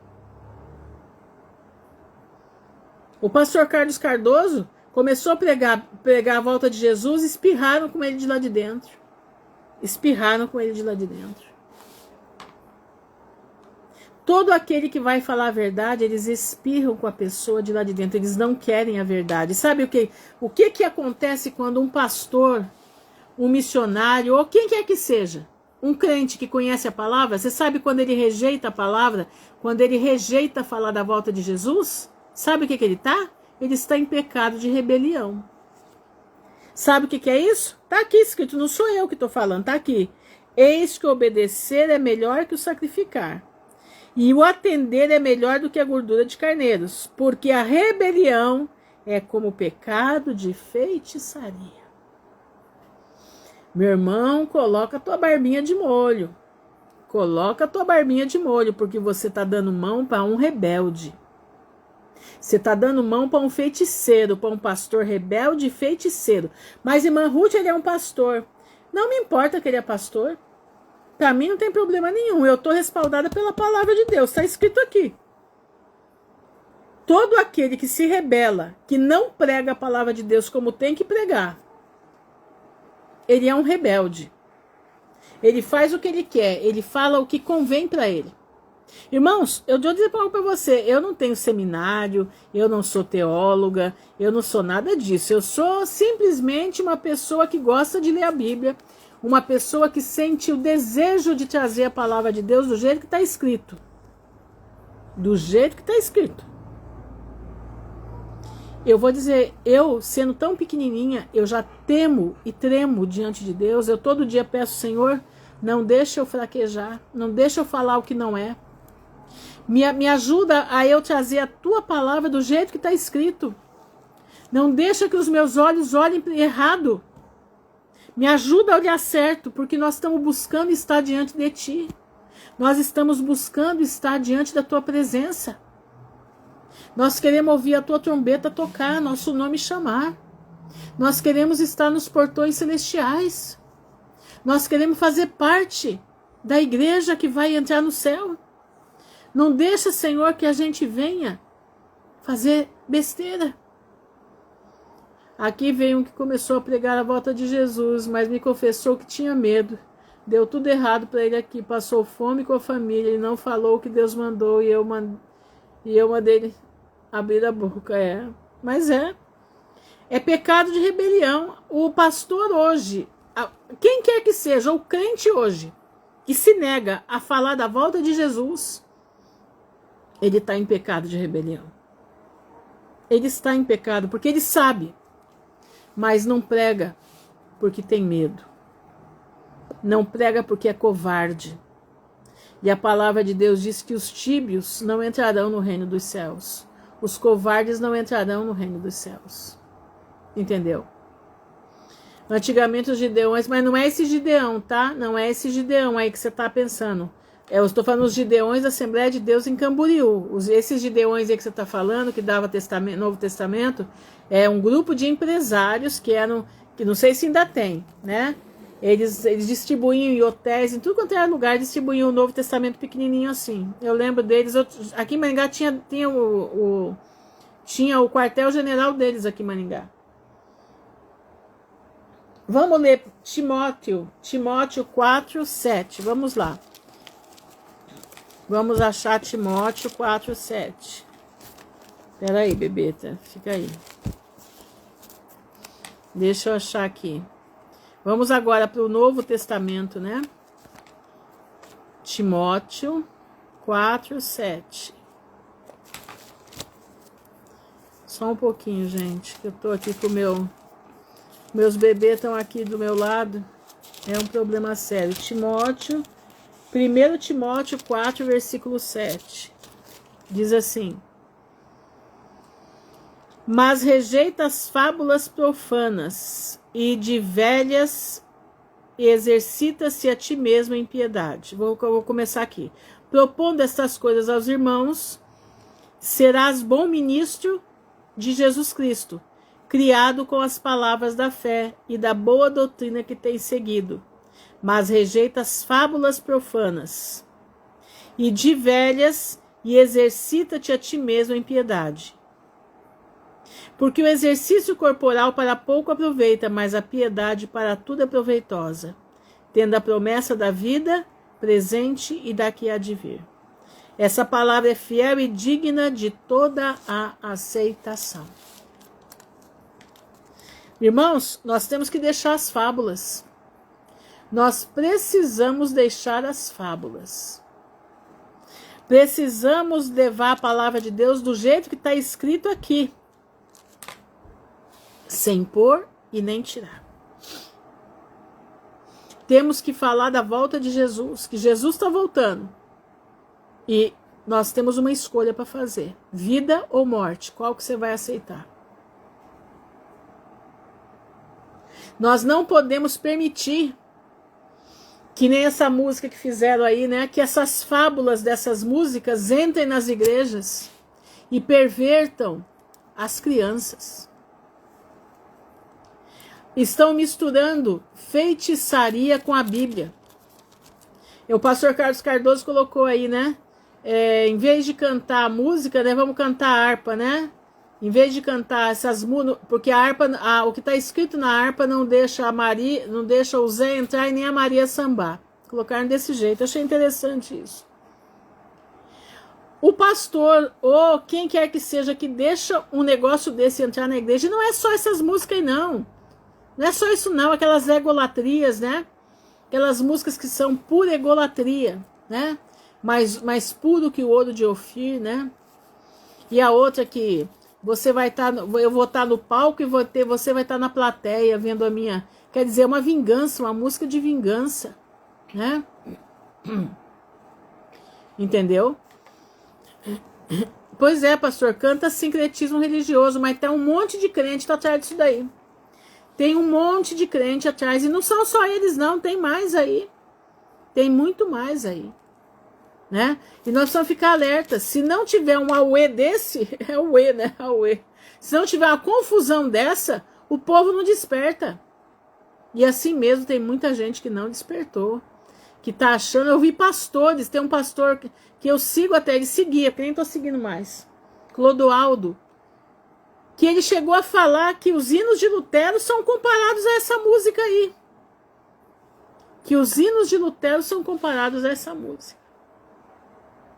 O pastor Carlos Cardoso começou a pregar a volta de Jesus e espirraram com ele de lá de dentro. Espirraram com ele de lá de dentro. Todo aquele que vai falar a verdade, eles espirram com a pessoa de lá de dentro. Eles não querem a verdade. Sabe o que acontece quando um pastor, um missionário, ou quem quer que seja, um crente que conhece a palavra, você sabe quando ele rejeita a palavra, quando ele rejeita falar da volta de Jesus? Sabe o que ele está? Ele está em pecado de rebelião. Sabe o que é isso? Está aqui escrito, não sou eu que estou falando, está aqui. Eis que obedecer é melhor que o sacrificar, e o atender é melhor do que a gordura de carneiros, porque a rebelião é como o pecado de feitiçaria. Meu irmão, coloca a tua barbinha de molho. Coloca a tua barbinha de molho, porque você está dando mão para um rebelde. Você está dando mão para um feiticeiro, para um pastor rebelde e feiticeiro. Mas irmã Ruth, ele é um pastor. Não me importa que ele é pastor. Para mim não tem problema nenhum. Eu estou respaldada pela palavra de Deus. Está escrito aqui. Todo aquele que se rebela, que não prega a palavra de Deus como tem que pregar, ele é um rebelde. Ele faz o que ele quer. Ele fala o que convém para ele. Irmãos, eu vou dizer para você, eu não tenho seminário, eu não sou teóloga, eu não sou nada disso. Eu sou simplesmente uma pessoa que gosta de ler a Bíblia, uma pessoa que sente o desejo de trazer a palavra de Deus do jeito que está escrito. Do jeito que está escrito. Eu vou dizer, eu sendo tão pequenininha, eu já temo e tremo diante de Deus. Eu todo dia peço, Senhor, não deixa eu fraquejar, não deixa eu falar o que não é. Me ajuda a eu trazer a tua palavra do jeito que está escrito. Não deixa que os meus olhos olhem errado. Me ajuda a olhar certo, porque nós estamos buscando estar diante de ti. Nós estamos buscando estar diante da tua presença. Nós queremos ouvir a tua trombeta tocar, nosso nome chamar. Nós queremos estar nos portões celestiais. Nós queremos fazer parte da igreja que vai entrar no céu. Não deixa, Senhor, que a gente venha fazer besteira. Aqui veio um que começou a pregar a volta de Jesus, mas me confessou que tinha medo. Deu tudo errado para ele aqui. Passou fome com a família. Ele não falou o que Deus mandou e eu mandei ele abrir a boca. Mas é pecado de rebelião. O pastor hoje, quem quer que seja, o crente hoje, que se nega a falar da volta de Jesus, ele está em pecado de rebelião. Ele está em pecado porque ele sabe, mas não prega porque tem medo. Não prega porque é covarde. E a palavra de Deus diz que os tíbios não entrarão no reino dos céus. Os covardes não entrarão no reino dos céus. Entendeu? Antigamente os gideões, mas não é esse Gideão, tá? Não é esse Gideão aí que você está pensando. Eu estou falando os Gideões da Assembleia de Deus em Camboriú. Esses Gideões aí que você está falando, que dava Novo Testamento, é um grupo de empresários que eram, que não sei se ainda tem, né? Eles distribuíam em hotéis, em tudo quanto era lugar, distribuíam o Novo Testamento pequenininho assim. Eu lembro deles, aqui em Maringá tinha o quartel-general deles aqui em Maringá. Vamos ler Timóteo 4:7. Vamos lá. Vamos achar Timóteo 4:7. Espera aí, bebeta. Fica aí. Deixa eu achar aqui. Vamos agora para o Novo Testamento, né? Timóteo 4:7. Só um pouquinho, gente, que eu tô aqui com meus bebês estão aqui do meu lado. É um problema sério. 1 Timóteo 4, versículo 7. Diz assim: mas rejeita as fábulas profanas e de velhas e exercita-se a ti mesmo em piedade. Vou começar aqui. Propondo estas coisas aos irmãos, serás bom ministro de Jesus Cristo, criado com as palavras da fé e da boa doutrina que tens seguido. Mas rejeita as fábulas profanas e de velhas e exercita-te a ti mesmo em piedade. Porque o exercício corporal para pouco aproveita, mas a piedade para tudo é proveitosa, tendo a promessa da vida presente e da que há de vir. Essa palavra é fiel e digna de toda a aceitação. Irmãos, nós temos que deixar as fábulas. Nós precisamos deixar as fábulas. Precisamos levar a palavra de Deus do jeito que está escrito aqui. Sem pôr e nem tirar. Temos que falar da volta de Jesus, que Jesus está voltando. E nós temos uma escolha para fazer. Vida ou morte, qual que você vai aceitar? Nós não podemos permitir que nem essa música que fizeram aí, né? Que essas fábulas dessas músicas entrem nas igrejas e pervertam as crianças. Estão misturando feitiçaria com a Bíblia. O pastor Carlos Cardoso colocou aí, né? Em vez de cantar a música, né? Vamos cantar a harpa, né? Em vez de cantar essas músicas, porque a harpa, o que está escrito na harpa não deixa a Maria, não deixa o Zé entrar e nem a Maria sambar. Colocaram desse jeito. Achei interessante isso. O pastor ou quem quer que seja que deixa um negócio desse entrar na igreja, e não é só essas músicas aí, não. Não é só isso não, aquelas egolatrias, né? Aquelas músicas que são pura egolatria, né? Mais puro que o ouro de Ofir, né? E a outra que você vai estar, eu vou estar no palco e você vai estar na plateia vendo a minha, quer dizer, uma vingança, uma música de vingança, né? Entendeu? Pois é, pastor, canta sincretismo religioso, mas tem um monte de crente atrás disso daí. Tem um monte de crente atrás, e não são só eles não, tem mais aí. Tem muito mais aí. Né? E nós precisamos ficar alertas. Se não tiver um auê desse, é o E, né? Auê. Se não tiver uma confusão dessa, o povo não desperta. E assim mesmo tem muita gente que não despertou. Que tá achando, eu vi pastores, tem um pastor que eu sigo até, ele seguia, porque nem tô seguindo mais. Clodoaldo. Que ele chegou a falar que os hinos de Lutero são comparados a essa música aí. Que os hinos de Lutero são comparados a essa música.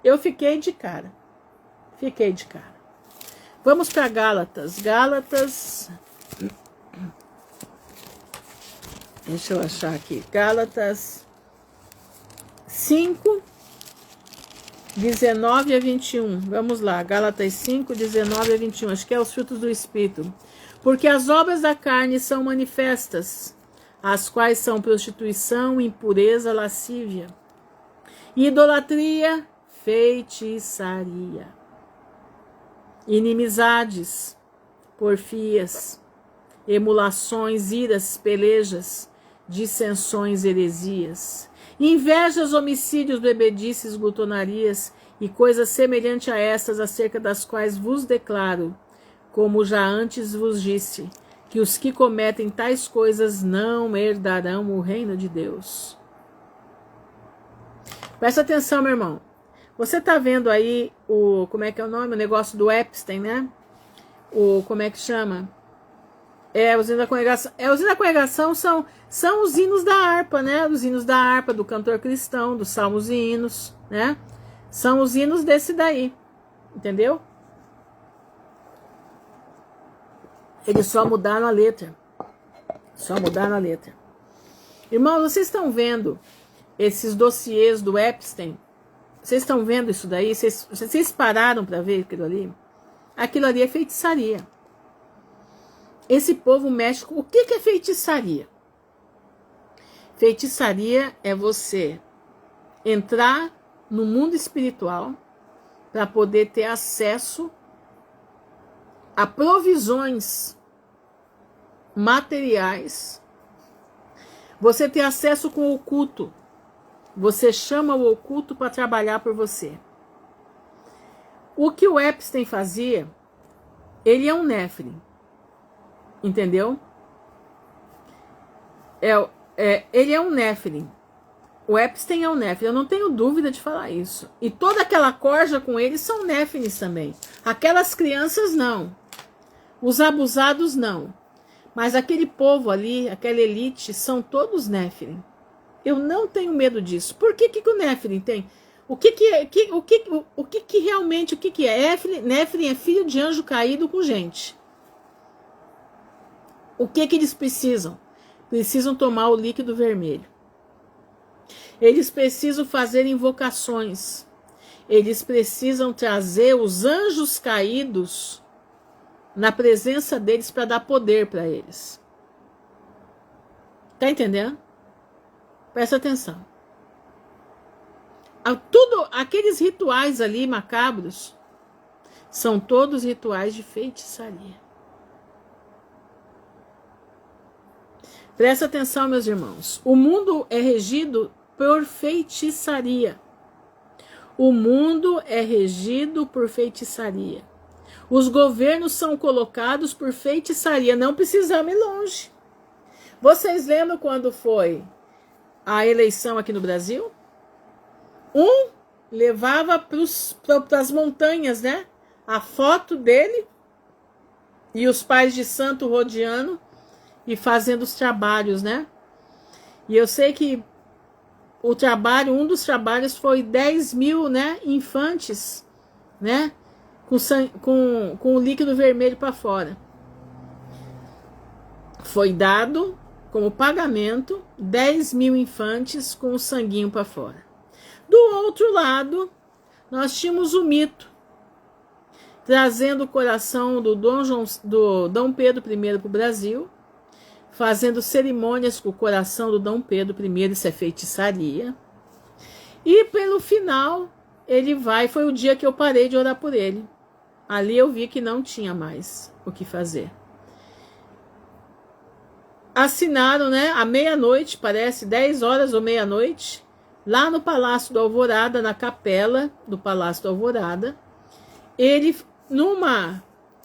Eu fiquei de cara. Fiquei de cara. Vamos para Gálatas. Gálatas. Deixa eu achar aqui. Gálatas 5, 19 a 21. Vamos lá. Gálatas 5, 19 a 21. Acho que é os frutos do Espírito. Porque as obras da carne são manifestas, as quais são prostituição, impureza, lascívia, idolatria, feitiçaria, inimizades, porfias, emulações, iras, pelejas, dissensões, heresias, invejas, homicídios, bebedices, glutonarias e coisas semelhantes a estas, acerca das quais vos declaro, como já antes vos disse, que os que cometem tais coisas não herdarão o reino de Deus. Presta atenção, meu irmão. Você tá vendo aí o, como é que é o nome? O negócio do Epstein, né? O, como é que chama? Os hinos da congregação. Os hinos da congregação são os hinos da harpa, né? Os hinos da harpa, do cantor cristão, dos salmos e hinos, né? São os hinos desse daí. Entendeu? Eles só mudaram a letra. Só mudaram a letra. Irmãos, vocês estão vendo esses dossiês do Epstein? Vocês estão vendo isso daí? Vocês pararam para ver aquilo ali? Aquilo ali é feitiçaria. Esse povo mexe com... O que é feitiçaria? Feitiçaria é você entrar no mundo espiritual para poder ter acesso a provisões materiais. Você ter acesso com o oculto. Você chama o oculto para trabalhar por você. O que o Epstein fazia, ele é um Néfilim. Entendeu? Ele é um Néfilim. O Epstein é um Néfilim. Eu não tenho dúvida de falar isso. E toda aquela corja com ele são Néfilins também. Aquelas crianças não. Os abusados não. Mas aquele povo ali, aquela elite, são todos Néfilim. Eu não tenho medo disso. Por que o Néfilim tem? O que realmente é? Néfilim é filho de anjo caído com gente. O que eles precisam? Precisam tomar o líquido vermelho. Eles precisam fazer invocações. Eles precisam trazer os anjos caídos na presença deles para dar poder para eles. Tá entendendo? Presta atenção. Tudo, aqueles rituais ali macabros são todos rituais de feitiçaria. Presta atenção, meus irmãos. O mundo é regido por feitiçaria. O mundo é regido por feitiçaria. Os governos são colocados por feitiçaria. Não precisamos ir longe. Vocês lembram quando foi a eleição aqui no Brasil? Um levava para as montanhas, né? A foto dele e os pais de santo rodeando e fazendo os trabalhos, né? E eu sei que um dos trabalhos foi 10 mil, né, infantes, né? Com o líquido vermelho para fora. Foi dado como pagamento 10 mil infantes com o sanguinho para fora. Do outro lado, nós tínhamos o mito trazendo o coração do Dom Pedro I para o Brasil, fazendo cerimônias com o coração do Dom Pedro I, isso é feitiçaria. E pelo final, ele vai, foi o dia que eu parei de orar por ele. Ali eu vi que não tinha mais o que fazer. Assinaram, né, à meia-noite, parece, 10 horas ou meia-noite, lá no Palácio do Alvorada, na capela do Palácio do Alvorada, ele, numa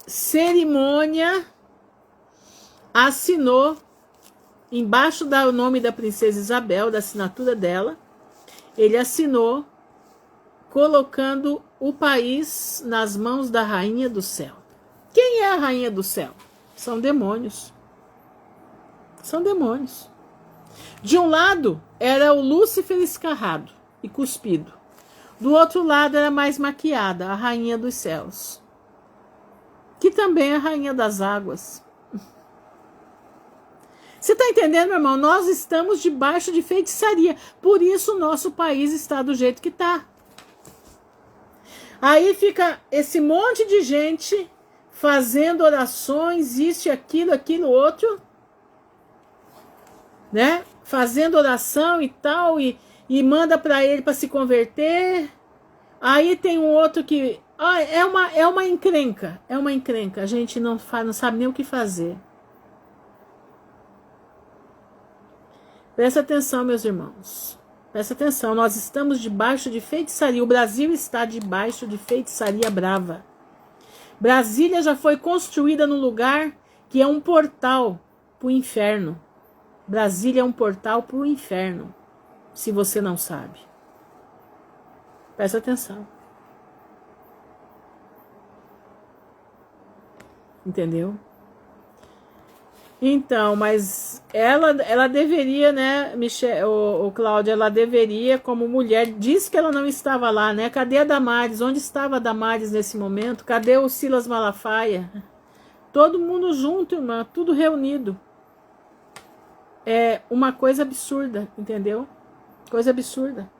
cerimônia, assinou, embaixo do nome da princesa Isabel, da assinatura dela, ele assinou, colocando o país nas mãos da Rainha do Céu. Quem é a Rainha do Céu? São demônios. São demônios. De um lado era o Lúcifer escarrado e cuspido. Do outro lado era mais maquiada, a Rainha dos Céus, que também é a Rainha das Águas. Você está entendendo, meu irmão? Nós estamos debaixo de feitiçaria. Por isso o nosso país está do jeito que está. Aí fica esse monte de gente fazendo orações, isso, aquilo, outro, né? Fazendo oração e tal, e manda para ele para se converter. Aí tem um outro que é uma encrenca, a gente não sabe nem o que fazer. Presta atenção, meus irmãos. Presta atenção, nós estamos debaixo de feitiçaria. O Brasil está debaixo de feitiçaria brava. Brasília já foi construída num lugar que é um portal para o inferno. Brasília é um portal para o inferno, se você não sabe. Presta atenção. Entendeu? Então, mas ela deveria, né, Cláudia, ela deveria, como mulher, disse que ela não estava lá, né? Cadê a Damares? Onde estava a Damares nesse momento? Cadê o Silas Malafaia? Todo mundo junto, irmã, tudo reunido. É uma coisa absurda, entendeu? Coisa absurda.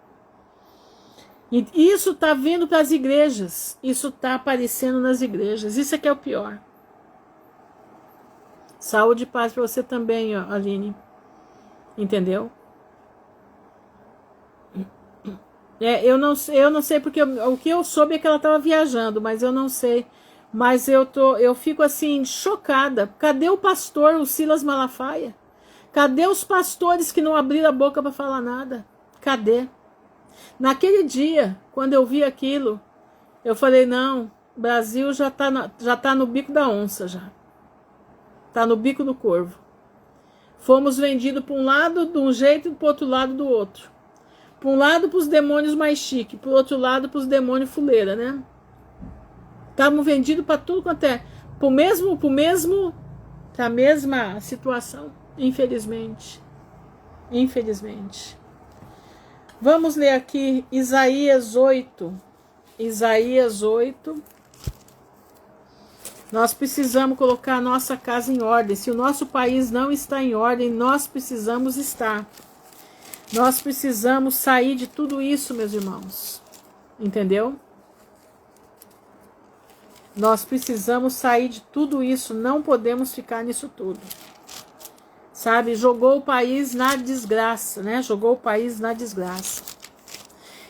E isso está vindo para as igrejas. Isso está aparecendo nas igrejas. Isso é que é o pior. Saúde e paz para você também, ó, Aline. Entendeu? Eu não sei porque o que eu soube é que ela estava viajando, mas eu não sei. Mas eu fico assim chocada. Cadê o pastor, o Silas Malafaia? Cadê os pastores que não abriram a boca para falar nada? Cadê? Naquele dia, quando eu vi aquilo, eu falei, não, o Brasil já tá no bico da onça já. Tá no bico do corvo. Fomos vendidos para um lado de um jeito e para o outro lado do outro. Para um lado para os demônios mais chiques, para o outro lado para os demônios fuleira, né? Estavam vendidos para tudo quanto é. Para a mesma situação, infelizmente. Infelizmente. Vamos ler aqui Isaías 8. Isaías 8. Nós precisamos colocar a nossa casa em ordem. Se o nosso país não está em ordem, nós precisamos estar. Nós precisamos sair de tudo isso, meus irmãos. Entendeu? Nós precisamos sair de tudo isso. Não podemos ficar nisso tudo. Sabe? Jogou o país na desgraça, né? Jogou o país na desgraça.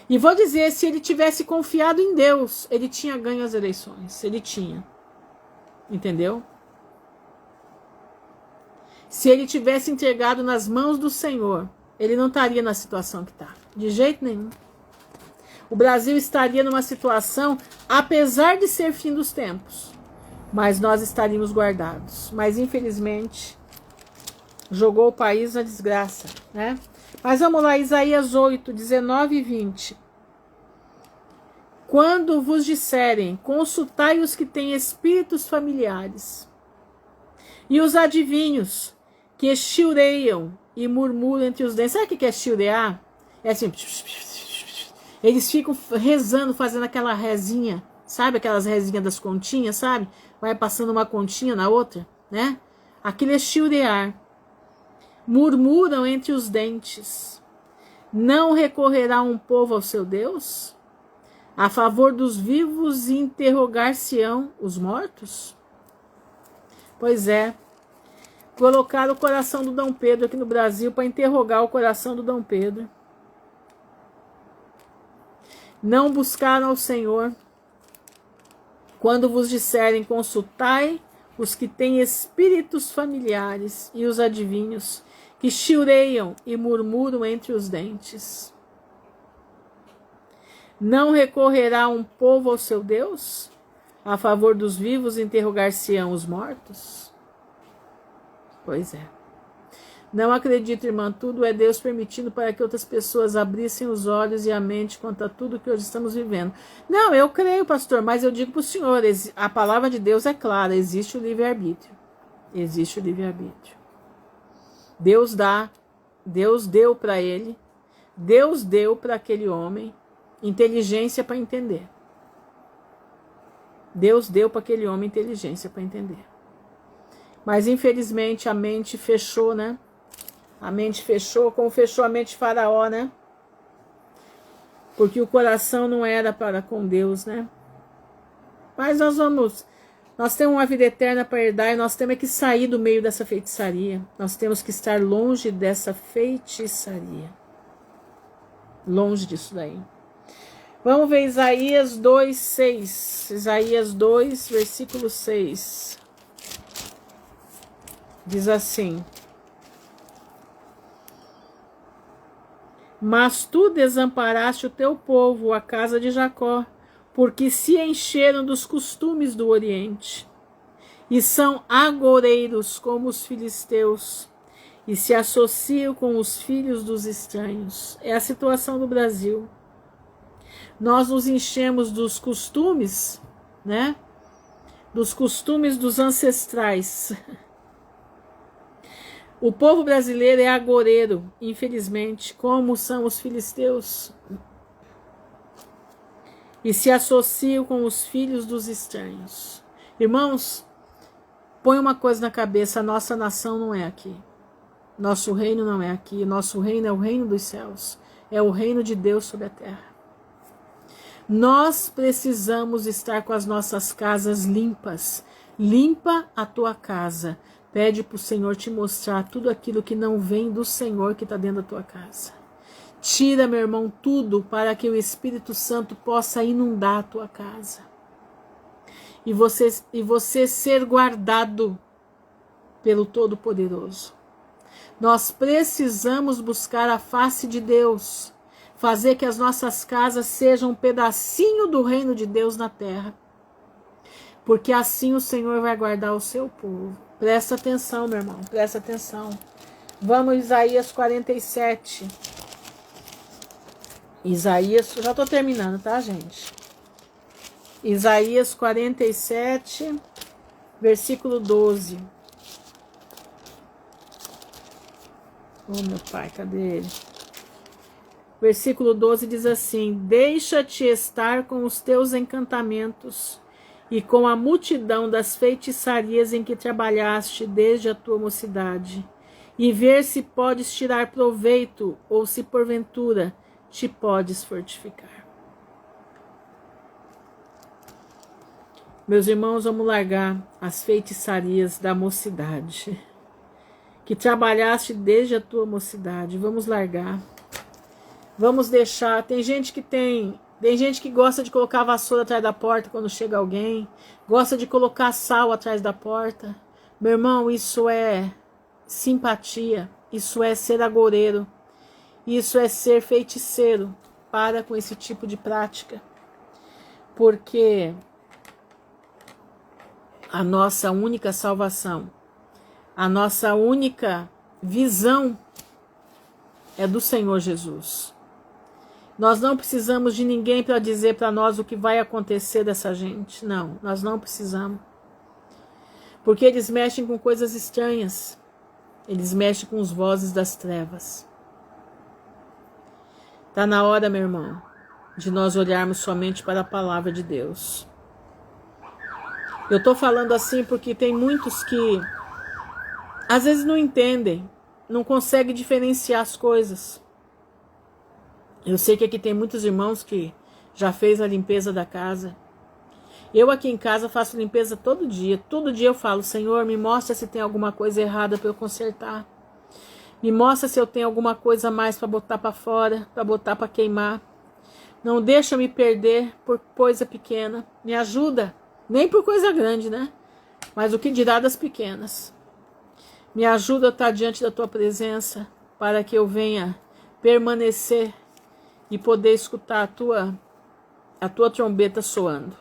E vou dizer, se ele tivesse confiado em Deus, ele tinha ganho as eleições. Ele tinha. Entendeu? Se ele tivesse entregado nas mãos do Senhor, ele não estaria na situação que está. De jeito nenhum. O Brasil estaria numa situação, apesar de ser fim dos tempos, mas nós estaríamos guardados. Mas infelizmente, jogou o país na desgraça, né? Mas vamos lá, Isaías 8, 19 e 20. Quando vos disserem, consultai os que têm espíritos familiares, e os adivinhos, que chiureiam e murmuram entre os dentes. Sabe o que é chiurear? É assim, eles ficam rezando, fazendo aquela rezinha, sabe? Aquelas rezinhas das continhas, sabe? Vai passando uma continha na outra, né? Aquilo é chiurear. Murmuram entre os dentes. Não recorrerá um povo ao seu Deus? A favor dos vivos interrogar-se-ão os mortos? Pois é. Colocaram o coração do Dom Pedro aqui no Brasil para interrogar o coração do Dom Pedro. Não buscaram ao Senhor. Quando vos disserem, consultai os que têm espíritos familiares e os adivinhos, que chiureiam e murmuram entre os dentes. Não recorrerá um povo ao seu Deus? A favor dos vivos interrogar-se-ão os mortos? Pois é. Não acredito, irmã, tudo é Deus permitindo para que outras pessoas abrissem os olhos e a mente quanto a tudo que hoje estamos vivendo. Não, eu creio, pastor, mas eu digo para o senhor, a palavra de Deus é clara, existe o livre-arbítrio. Existe o livre-arbítrio. Deus dá, Deus deu para ele, Deus deu para aquele homem inteligência para entender. Deus deu para aquele homem inteligência para entender. Mas infelizmente a mente fechou, né? A mente fechou, como fechou a mente de Faraó, né? Porque o coração não era para com Deus, né? Mas nós temos uma vida eterna para herdar e nós temos que sair do meio dessa feitiçaria. Nós temos que estar longe dessa feitiçaria. Longe disso daí. Vamos ver Isaías 2:6. Isaías 2, versículo 6. Diz assim: Mas tu desamparaste o teu povo, a casa de Jacó, porque se encheram dos costumes do Oriente, e são agoreiros como os filisteus, e se associam com os filhos dos estranhos. É a situação do Brasil. Nós nos enchemos dos costumes, né? Dos costumes dos ancestrais. O povo brasileiro é agoreiro, infelizmente, como são os filisteus. E se associam com os filhos dos estranhos. Irmãos, põe uma coisa na cabeça, a nossa nação não é aqui. Nosso reino não é aqui, nosso reino é o reino dos céus. É o reino de Deus sobre a terra. Nós precisamos estar com as nossas casas limpas. Limpa a tua casa. Pede para o Senhor te mostrar tudo aquilo que não vem do Senhor que está dentro da tua casa. Tira, meu irmão, tudo para que o Espírito Santo possa inundar a tua casa. E você ser guardado pelo Todo-Poderoso. Nós precisamos buscar a face de Deus. Fazer que as nossas casas sejam um pedacinho do reino de Deus na terra. Porque assim o Senhor vai guardar o seu povo. Presta atenção, meu irmão, presta atenção. Vamos Isaías 47. Isaías, já estou terminando, tá, gente? Isaías 47, versículo 12. Oh, meu pai, cadê ele? Versículo 12 diz assim: Deixa-te estar com os teus encantamentos e com a multidão das feitiçarias em que trabalhaste desde a tua mocidade, e ver se podes tirar proveito, ou se porventura te podes fortificar. Meus irmãos, vamos largar as feitiçarias da mocidade, que trabalhaste desde a tua mocidade, vamos largar. Vamos deixar, tem gente que gosta de colocar a vassoura atrás da porta quando chega alguém, gosta de colocar sal atrás da porta. Meu irmão, isso é simpatia, isso é ser agoureiro, isso é ser feiticeiro. Para com esse tipo de prática, porque a nossa única salvação, a nossa única visão é do Senhor Jesus. Nós não precisamos de ninguém para dizer para nós o que vai acontecer dessa gente. Não, nós não precisamos. Porque eles mexem com coisas estranhas. Eles mexem com os vozes das trevas. Está na hora, meu irmão, de nós olharmos somente para a palavra de Deus. Eu estou falando assim porque tem muitos que às vezes não entendem, não conseguem diferenciar as coisas. Eu sei que aqui tem muitos irmãos que Já fez a limpeza da casa? Eu aqui em casa faço limpeza todo dia. Todo dia eu falo, Senhor, me mostra se tem alguma coisa errada para eu consertar. Me mostra se eu tenho alguma coisa a mais para botar para fora, para botar para queimar. Não deixa eu me perder por coisa pequena. Me ajuda. Nem por coisa grande, né? Mas o que dirá das pequenas? Me ajuda a estar diante da tua presença para que eu venha permanecer e poder escutar a tua trombeta soando.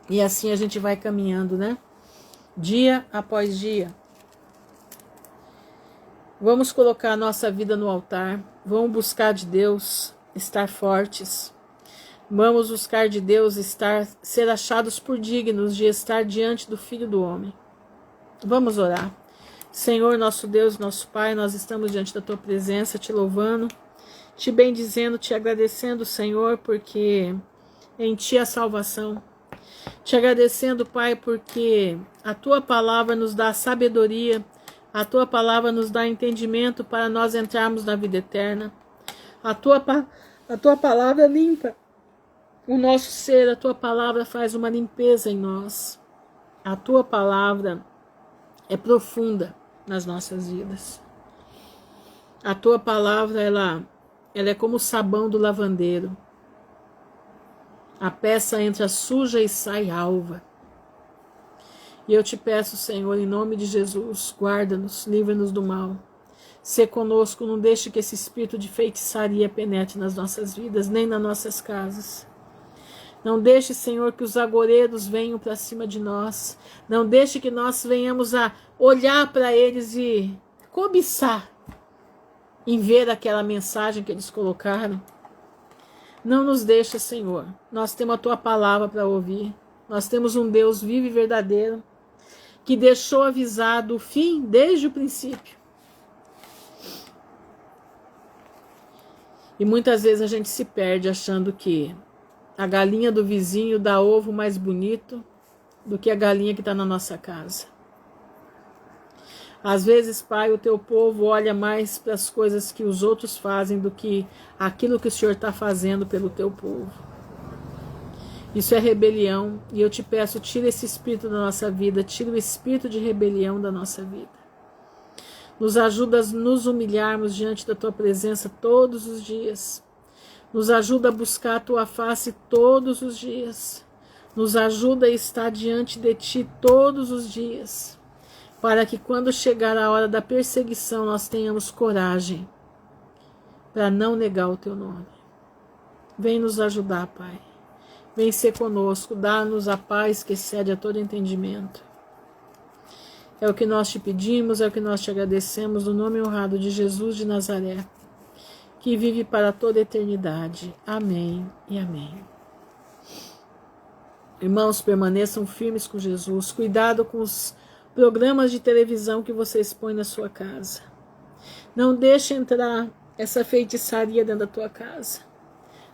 E assim a gente vai caminhando, né? Dia após dia. Vamos colocar a nossa vida no altar. Vamos buscar de Deus estar fortes. Vamos buscar de Deus ser achados por dignos de estar diante do Filho do Homem. Vamos orar. Senhor, nosso Deus, nosso Pai, nós estamos diante da tua presença, te louvando, te bendizendo, te agradecendo, Senhor, porque em ti há salvação. Te agradecendo, Pai, porque a tua palavra nos dá sabedoria, a tua palavra nos dá entendimento para nós entrarmos na vida eterna. A tua palavra limpa o nosso ser, a tua palavra faz uma limpeza em nós. A tua palavra é profunda nas nossas vidas. A tua palavra, ela é como o sabão do lavandeiro. A peça entra suja e sai alva. E eu te peço, Senhor, em nome de Jesus, guarda-nos, livra-nos do mal. Sê conosco, não deixe que esse espírito de feitiçaria penetre nas nossas vidas, nem nas nossas casas. Não deixe, Senhor, que os agoreiros venham para cima de nós. Não deixe que nós venhamos a olhar para eles e cobiçar em ver aquela mensagem que eles colocaram. Não nos deixa, Senhor. Nós temos a tua palavra para ouvir. Nós temos um Deus vivo e verdadeiro que deixou avisado o fim desde o princípio. E muitas vezes a gente se perde achando que a galinha do vizinho dá ovo mais bonito do que a galinha que está na nossa casa. Às vezes, Pai, o teu povo olha mais para as coisas que os outros fazem do que aquilo que o Senhor está fazendo pelo teu povo. Isso é rebelião, e eu te peço, tira esse espírito da nossa vida, tira o espírito de rebelião da nossa vida. Nos ajuda a nos humilharmos diante da tua presença todos os dias. Nos ajuda a buscar a tua face todos os dias. Nos ajuda a estar diante de ti todos os dias. Para que quando chegar a hora da perseguição nós tenhamos coragem para não negar o teu nome. Vem nos ajudar, Pai. Vem ser conosco, dá-nos a paz que excede a todo entendimento. É o que nós te pedimos, é o que nós te agradecemos, no nome honrado de Jesus de Nazaré, que vive para toda a eternidade. Amém e amém. Irmãos, permaneçam firmes com Jesus. Cuidado com os programas de televisão que você expõe na sua casa. Não deixe entrar essa feitiçaria dentro da tua casa.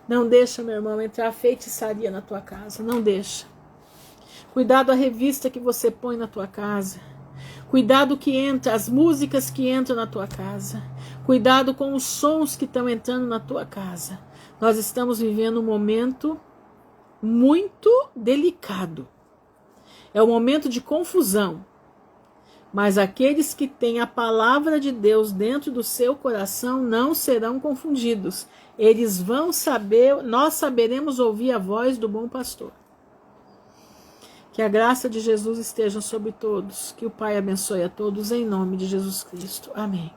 Não deixa, meu irmão, entrar feitiçaria na tua casa. Não deixa. Cuidado a revista que você põe na tua casa. Cuidado que entra, as músicas que entram na tua casa. Cuidado com os sons que estão entrando na tua casa. Nós estamos vivendo um momento muito delicado. É um momento de confusão. Mas aqueles que têm a palavra de Deus dentro do seu coração não serão confundidos. Eles vão saber, nós saberemos ouvir a voz do bom pastor. Que a graça de Jesus esteja sobre todos. Que o Pai abençoe a todos em nome de Jesus Cristo. Amém.